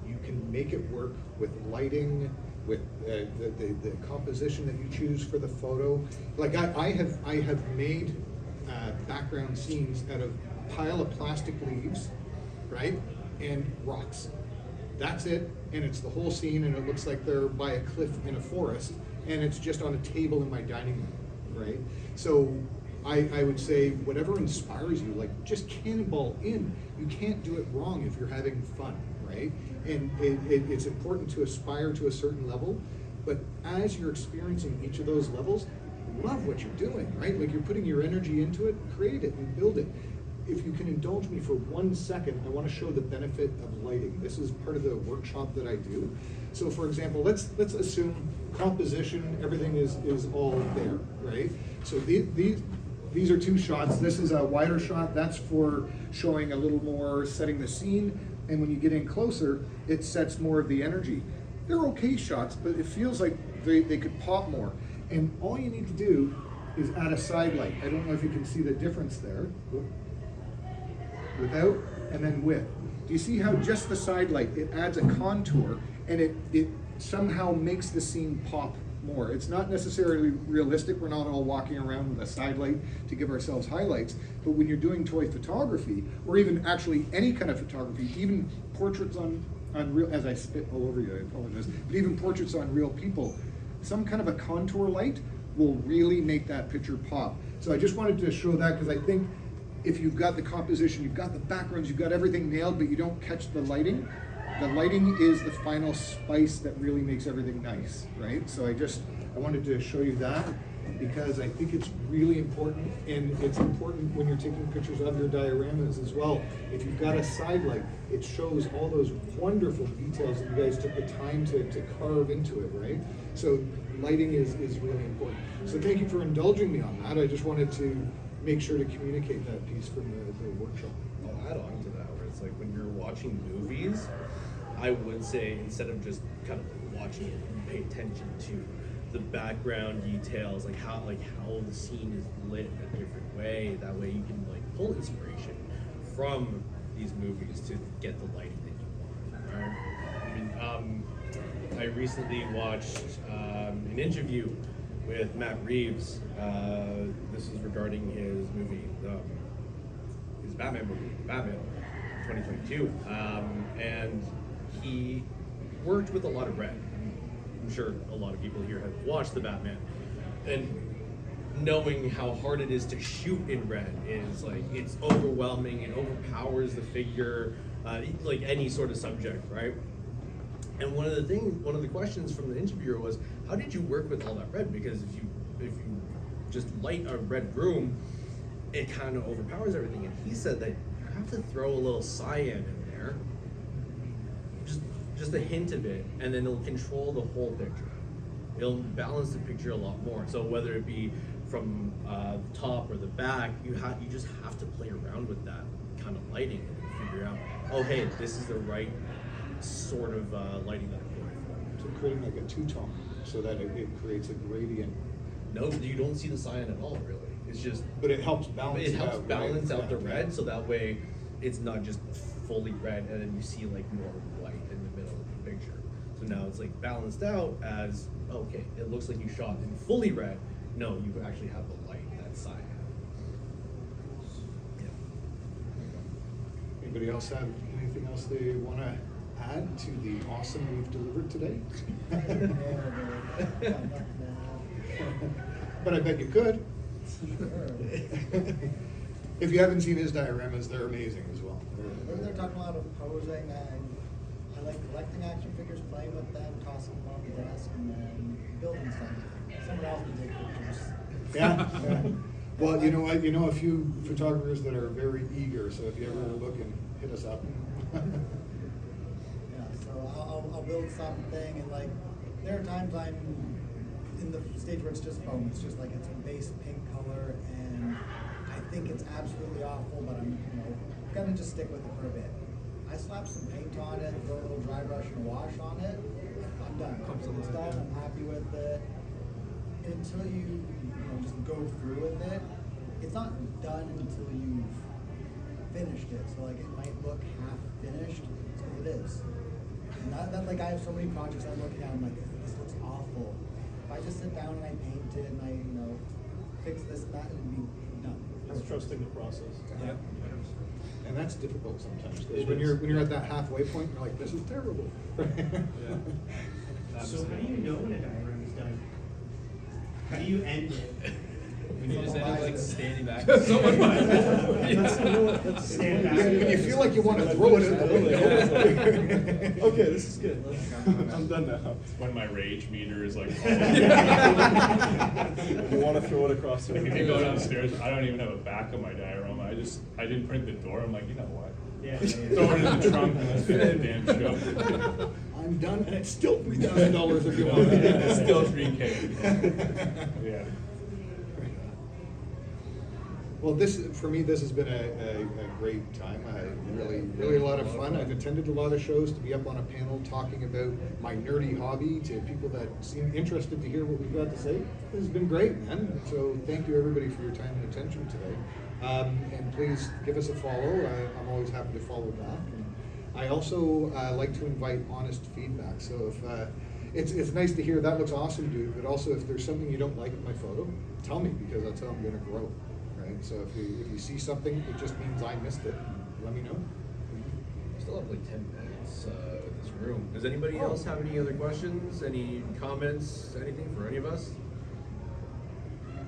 you can make it work with lighting, with the composition that you choose for the photo. Like I have made background scenes out of a pile of plastic leaves, right, and rocks. That's it, and it's the whole scene, and it looks like they're by a cliff in a forest, and it's just on a table in my dining room, right? So I would say whatever inspires you, like just cannonball in. You can't do it wrong if you're having fun, right? And it's important to aspire to a certain level, but as you're experiencing each of those levels, love what you're doing, right? Like you're putting your energy into it, create it and build it. If you can indulge me for 1 second, I want to show the benefit of lighting. This is part of the workshop that I do. So for example, let's assume composition, everything is all there, right? So these are two shots. This is a wider shot. That's for showing a little more, setting the scene. And when you get in closer, it sets more of the energy. They're okay shots, but it feels like they could pop more. And all you need to do is add a side light. I don't know if you can see the difference there. Without and then with. Do you see how just the side light, it adds a contour and it somehow makes the scene pop more. It's not necessarily realistic. We're not all walking around with a side light to give ourselves highlights, but when you're doing toy photography, or even actually any kind of photography, even portraits on on real, as I spit all over you, I apologize, but even portraits on real people, some kind of a contour light will really make that picture pop. So I just wanted to show that because I think if you've got the composition, you've got the backgrounds, you've got everything nailed, but you don't catch the lighting is the final spice that really makes everything nice, right? So I wanted to show you that because I think it's really important, and it's important when you're taking pictures of your dioramas as well. If you've got a side light, it shows all those wonderful details that you guys took the time to carve into it, right? So lighting is really important. So thank you for indulging me on that. I just wanted to make sure to communicate that piece from the workshop. I'll add on to that, where it's like when you're watching movies, I would say instead of just kind of watching it, pay attention to the background details, like how the scene is lit a different way. That way you can like pull inspiration from these movies to get the lighting that you want. Right? I mean, I recently watched an interview with Matt Reeves. This is regarding his movie, his Batman movie, Batman 2022, and he worked with a lot of red. I'm sure a lot of people here have watched the Batman, and knowing how hard it is to shoot in red is like, it's overwhelming, it overpowers the figure, like any sort of subject, right? And one of the questions from the interviewer was, how did you work with all that red? Because if you just light a red room, it kind of overpowers everything. And he said that you have to throw a little cyan in there, just a hint of it, and then it'll control the whole picture. It'll balance the picture a lot more. So whether it be from the top or the back, you just have to play around with that kind of lighting and figure out, oh hey, this is the right sort of lighting that I'm going for. So creating like a two-tone so that it creates a gradient. No, you don't see the cyan at all, really. It's just. But it helps balance. It helps out, balance right? out the red, so that way it's not just fully red, and then you see like more white in the middle of the picture. So now it's like balanced out as, okay, it looks like you shot in fully red. No, you actually have the light that cyan. Yeah. Anybody else have anything else they want to add to the awesome we've delivered today? But I bet you could. If you haven't seen his dioramas, they're amazing as well. They're talking a lot of posing, and I like collecting action figures, playing with them, tossing them on the desk, and then building something. Someone else can take pictures. Yeah. Well, you know what? You know a few photographers that are very eager, so if you ever look and hit us up. Yeah, so I'll build something, and like there are times I'm in the stage where it's just foam. It's just like it's a base pink color, and I think it's absolutely awful, but I'm gonna just stick with it for a bit. I slap some paint on it, throw a little dry brush and a wash on it. I'm done. It's done. I'm happy with it. Until you just go through with it, it's not done until you've finished it. So like it might look half finished, so it is. And that like I have so many projects I'm looking at, I'm like, this looks awful. If I just sit down and I paint it and I fix this, that, it'd be done. It's trusting the process. Yeah. And that's difficult sometimes, because when you're at that halfway point, you're like, this is terrible. So how do you know when a diagram is done? How do you end it? When you just end up like standing back. Someone buys Let's stand back. When you feel like you want to throw it in the window. Okay, this is good. I'm done now. It's when my rage meter is like, You want to throw it across the like if room? you go downstairs, I don't even have a back on my diorama. I didn't print the door. I'm like, you know what? Yeah. Throw it in the trunk and let's finish the damn show. I'm done, and it's still $3,000 if you want. It's still $3K. Yeah. Well, for me, this has been a great time. Really a lot of fun. I've attended a lot of shows to be up on a panel talking about my nerdy hobby to people that seem interested to hear what we've got to say. This has been great, man. So thank you everybody for your time and attention today. And please give us a follow. I'm always happy to follow back. And I also like to invite honest feedback. So if it's nice to hear that looks awesome, dude. But also if there's something you don't like in my photo, tell me, because that's how I'm going to grow. Right? So if you see something, it just means I missed it. Let me know. Still have like 10 minutes. this room. Does anybody else have any other questions? Any comments? Anything for any of us?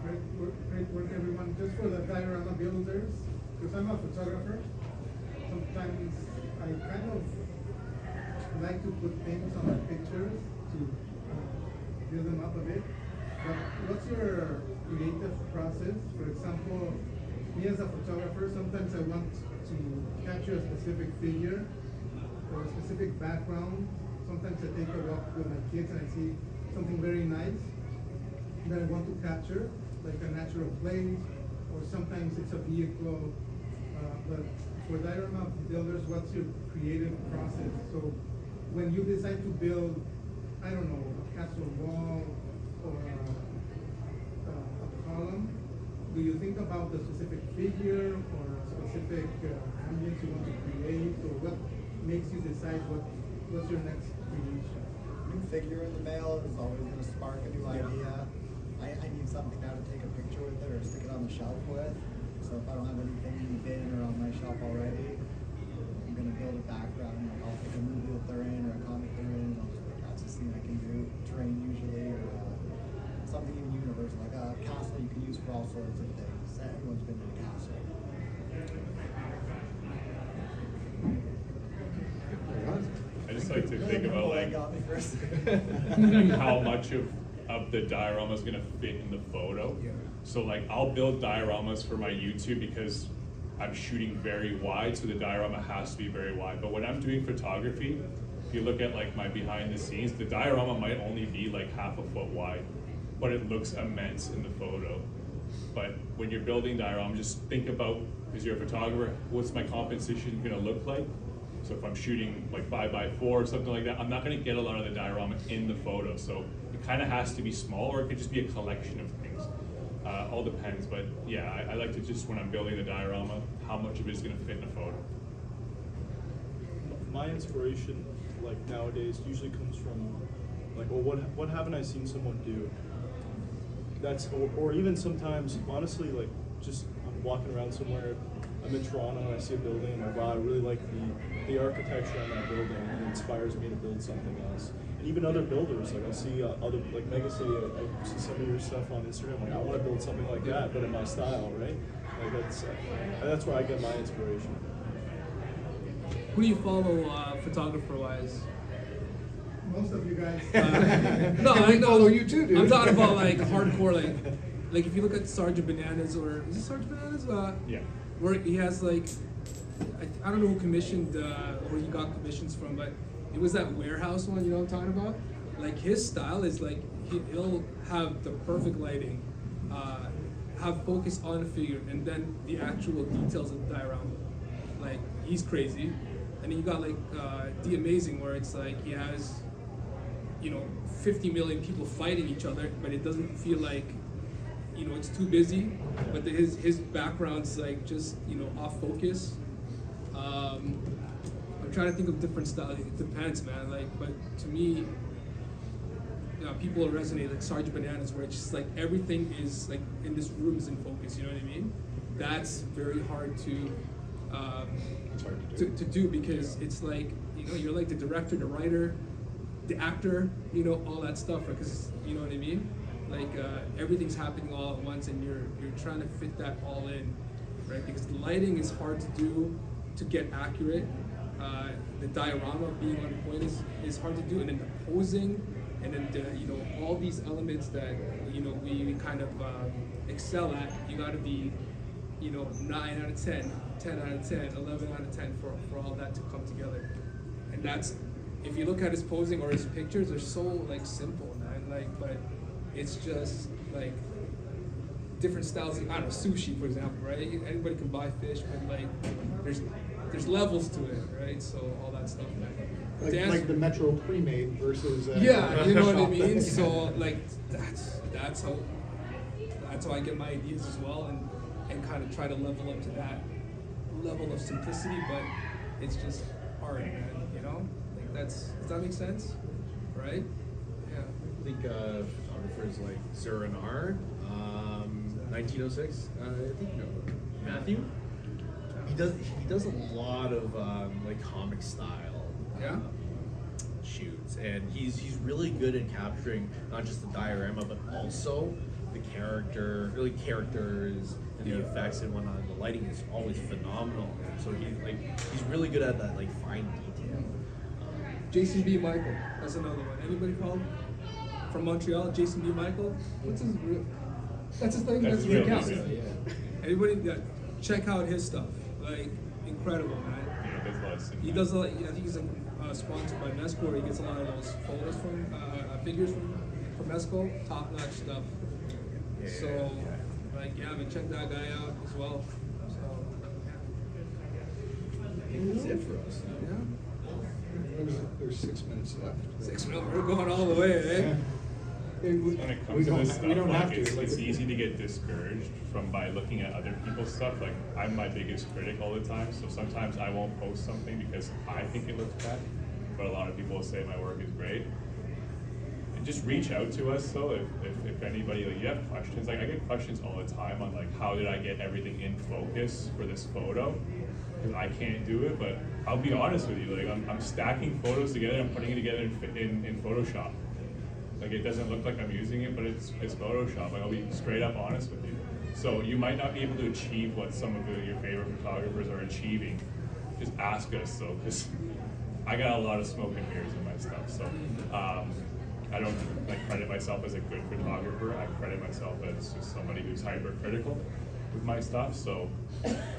Great work, everyone. Just for the diorama builders, because I'm a photographer, sometimes I kind of like to put things on my pictures to build them up a bit. But what's your creative process? For example, me as a photographer, sometimes I want to capture a specific figure or a specific background. Sometimes I take a walk with my kids and I see something very nice that I want to capture, like a natural place, or sometimes it's a vehicle. But for diorama builders, what's your creative process? So when you decide to build, I don't know, a castle wall or a column, do you think about the specific figure or a specific ambience you want to create, or what makes you decide what's your next creation? New figure in the mail is always going to spark a new idea. I need something now to take a picture with it or stick it on the shelf with. So if I don't have anything in the bin or on my shelf already, I'm going to build a background. Like I'll pick a movie that they're in or a comic they're in, and I'll just pick that's a scene I can do. Terrain usually, or something even universal, like a castle you can use for all sorts of things. Everyone's been in a castle. I just like to think about like got me first. how much of the diorama is gonna fit in the photo. Yeah. So like I'll build dioramas for my YouTube because I'm shooting very wide, so the diorama has to be very wide. But when I'm doing photography, if you look at like my behind the scenes, the diorama might only be like half a foot wide, but it looks immense in the photo. But when you're building diorama, just think about, because you're a photographer, what's my composition gonna look like? So if I'm shooting like 5x4 or something like that, I'm not gonna get a lot of the diorama in the photo. So it kind of has to be small, or it could just be a collection of things. All depends, but yeah, I like to just, when I'm building the diorama, how much of it is gonna fit in a photo. My inspiration, like nowadays, usually comes from, like, well, what haven't I seen someone do? That's, or even sometimes, honestly, like, just I'm walking around somewhere, I'm in Toronto and I see a building, and I'm like, wow, I really like the architecture on that building, and it inspires me to build something else. And even other builders, like I see other, like Mega City, I see some of your stuff on Instagram, like I want to build something like that, but in my style, right? Like that's where I get my inspiration. Who do you follow photographer-wise? Most of you guys. No, I know. follow you too, dude. I'm talking about like hardcore, like if you look at Sergeant Bananas, or is it Sergeant Bananas? Yeah. Where he has like, I don't know who commissioned, where he got commissions from, but it was that warehouse one, you know what I'm talking about? Like his style is like, he'll have the perfect lighting, have focus on a figure, and then the actual details of the diorama. Like, he's crazy. And then you got like The Amazing, where it's like he has, 50 million people fighting each other, but it doesn't feel like, it's too busy. But his background's like just, off focus. I'm trying to think of different styles. It depends, man. Like, but to me, people resonate like Sergeant Bananas, where it's just like everything is like in this room is in focus. You know what I mean? That's very hard to. To do, because it's like, you're like the director, the writer, the actor, all that stuff, because you know what I mean? Like everything's happening all at once, and you're trying to fit that all in, right? Because the lighting is hard to do, to get accurate. The diorama being on point is hard to do, and then the posing, and then all these elements that we kind of excel at. You got to be 9 out of 10, 10 out of 10, 11 out of 10 for all that to come together. And that's, if you look at his posing or his pictures, they're so like simple, man. Like, but it's just like different styles. I don't know, sushi, for example, right? Anybody can buy fish, but like there's levels to it, right? So all that stuff, man. Like the Metro pre-made versus yeah, you know what I shop mean. thing. So like that's how I get my ideas as well, and kind of try to level up to that level of simplicity, but it's just art, man, Like does that make sense? Right? Yeah. I think photographers like Zuranar, 1906. I think Matthew. He does a lot of like comic style Yeah. shoots, and he's really good at capturing not just the diorama but also the characters and the effects and whatnot. The lighting is always phenomenal, so he's really good at that like fine detail. Jason B. Michael. That's another one. Anybody called from Montreal? Jason B. Michael. What's his real? That's his thing. That's That's his his real account. name, Anybody? Check out his stuff. Like incredible, man. Yeah, there's a lot of He does a lot. I think he's sponsored by Mesco. He gets a lot of those photos from figures from Mesco. Top notch stuff. So, like, yeah, but check that guy out as well. So, I think that's it for us. yeah. There's 6 minutes left. 6 minutes. We're going all the way, eh? Yeah. When it comes to this stuff, we don't like, have to. it's easy to get discouraged from by looking at other people's stuff. Like, I'm my biggest critic all the time, so sometimes I won't post something because I think it looks bad, but a lot of people will say my work is great. And just reach out to us, though, if anybody, like, you have questions. Like, I get questions all the time on, like, how did I get everything in focus for this photo? Because I can't do it, but I'll be honest with you, like, I'm stacking photos together, I'm putting it together in Photoshop. Like, it doesn't look like I'm using it, but it's Photoshop. Like, I'll be straight up honest with you. So you might not be able to achieve what some of your favorite photographers are achieving. Just ask us, though, because I got a lot of smoke and mirrors in my stuff. So I don't like credit myself as a good photographer. I credit myself as just somebody who's hypercritical with my stuff. So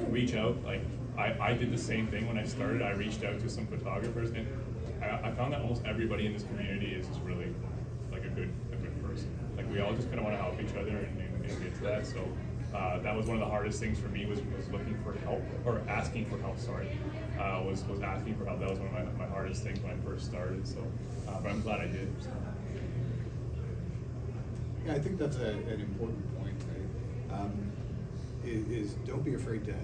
reach out. Like, I did the same thing when I started. I reached out to some photographers, and I found that almost everybody in this community is just really like a good person. Like, we all just kind of want to help each other and get to that. So that was one of the hardest things for me was looking for help, or asking for help. Sorry, was asking for help. That was one of my hardest things when I first started. So, but I'm glad I did. So. Yeah, I think that's an important point, right? Is don't be afraid to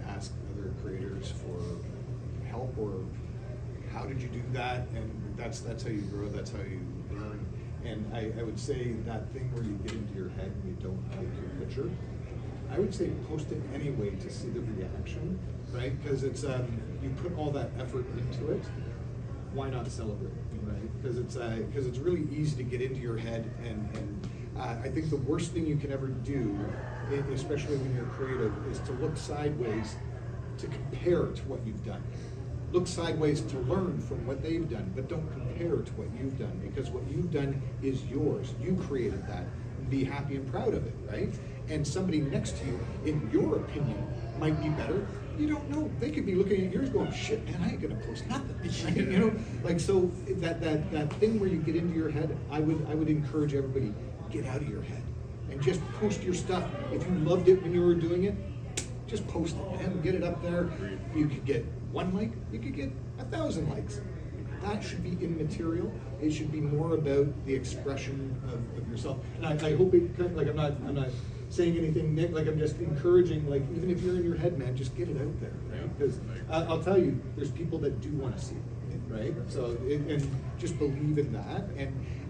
ask other creators for help, or how did you do that? And that's how you grow, that's how you learn. And I would say that thing where you get into your head and you don't take your picture, I would say post it anyway to see the reaction, right? Because it's you put all that effort into it, why not celebrate, right? Because it's really easy to get into your head, and I think the worst thing you can ever do, especially when you're creative, is to look sideways to compare to what you've done. Look sideways to learn from what they've done, but don't compare to what you've done, because what you've done is yours. You created that, and be happy and proud of it, right? And somebody next to you, in your opinion, might be better. You don't know. They could be looking at yours going, shit, man, I ain't gonna post nothing. Right? You know, like, so that thing where you get into your head, I would encourage everybody, get out of your head and just post your stuff. If you loved it when you were doing it, just post it, man. Get it up there. You could get 1 like, you could get 1,000 likes. That should be immaterial. It should be more about the expression of yourself. And I hope it, like, I'm not saying anything, Nick, like, I'm just encouraging, like, even if you're in your head, man, just get it out there, right? Because I'll tell you, there's people that do want to see it, right? So, and just believe in that.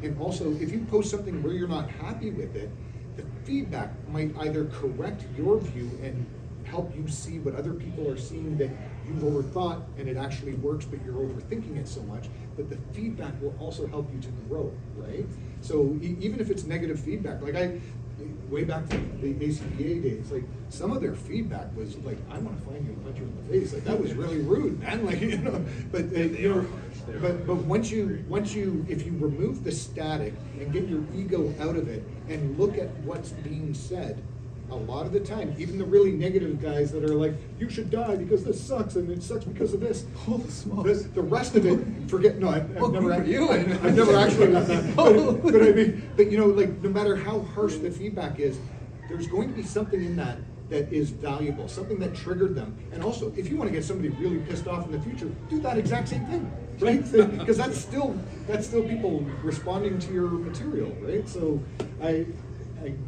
And also, if you post something where you're not happy with it, the feedback might either correct your view and help you see what other people are seeing that you've overthought and it actually works, but you're overthinking it so much. But the feedback will also help you to grow, right? So even if it's negative feedback, like way back to the ACPA days, like, some of their feedback was like, I want to find you and punch you in the face. Like, that was really rude, man. Like, you know, but you know, but once you, if you remove the static and get your ego out of it and look at what's being said, a lot of the time, even the really negative guys that are like, you should die because this sucks and it sucks because of this. Holy smokes. The rest of it, forget. No, I've never. Good for you. I've never actually done that. But I mean, but you know, like, no matter how harsh the feedback is, there's going to be something in that is valuable, something that triggered them. And also, if you want to get somebody really pissed off in the future, do that exact same thing, right? Because that's still people responding to your material, right? So I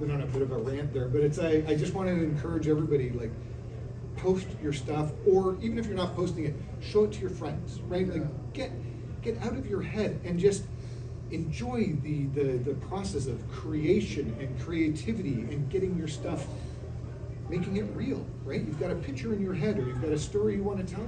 went on a bit of a rant there, but it's I just wanted to encourage everybody, like, post your stuff, or even if you're not posting it, show it to your friends, right? Like, get out of your head and just enjoy the process of creation and creativity and getting your stuff, making it real, right? You've got a picture in your head, or you've got a story you want to tell,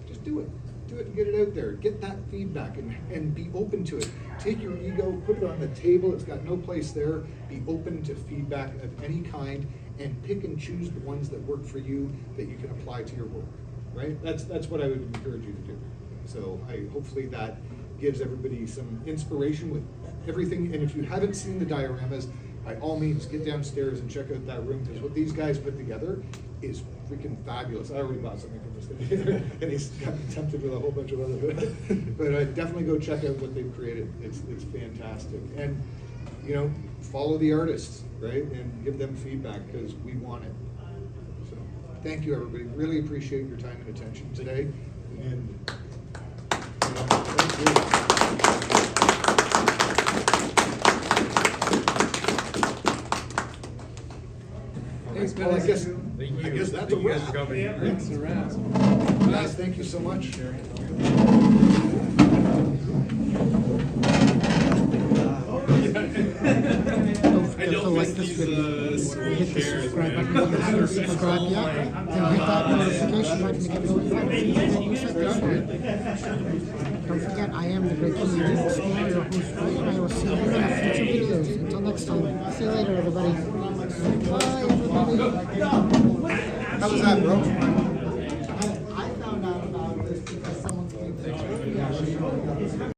just do it. do it and get it out there. Get that feedback and be open to it. Take your ego, put it on the table. It's got no place there. Be open to feedback of any kind and pick and choose the ones that work for you that you can apply to your work, right? That's what I would encourage you to do. So hopefully that gives everybody some inspiration with everything. And if you haven't seen the dioramas, by all means, get downstairs and check out that room, because what these guys put together is freaking fabulous. I already bought something from this guy, and he's got me tempted with a whole bunch of other, but definitely go check out what they've created. It's fantastic. And, you know, follow the artists, right? And give them feedback, because we want it. So thank you, everybody. Really appreciate your time and attention today. And thank you. Thanks, Well, I Panal. guess, Thank I you. guess that's Thank a you guys wrap. for coming. Yeah. Thanks a wrap. Guys, thank you so much. I don't miss these school chairs, man. Subscribe yet, and hit that notification button to get notified when we get new episode. Don't forget, I am the Great King Explorer, your host, Ray, and I will see you in future videos. Until next time, see you later, everybody. Bye, everybody. How was that, bro? I found out about this because someone came to me.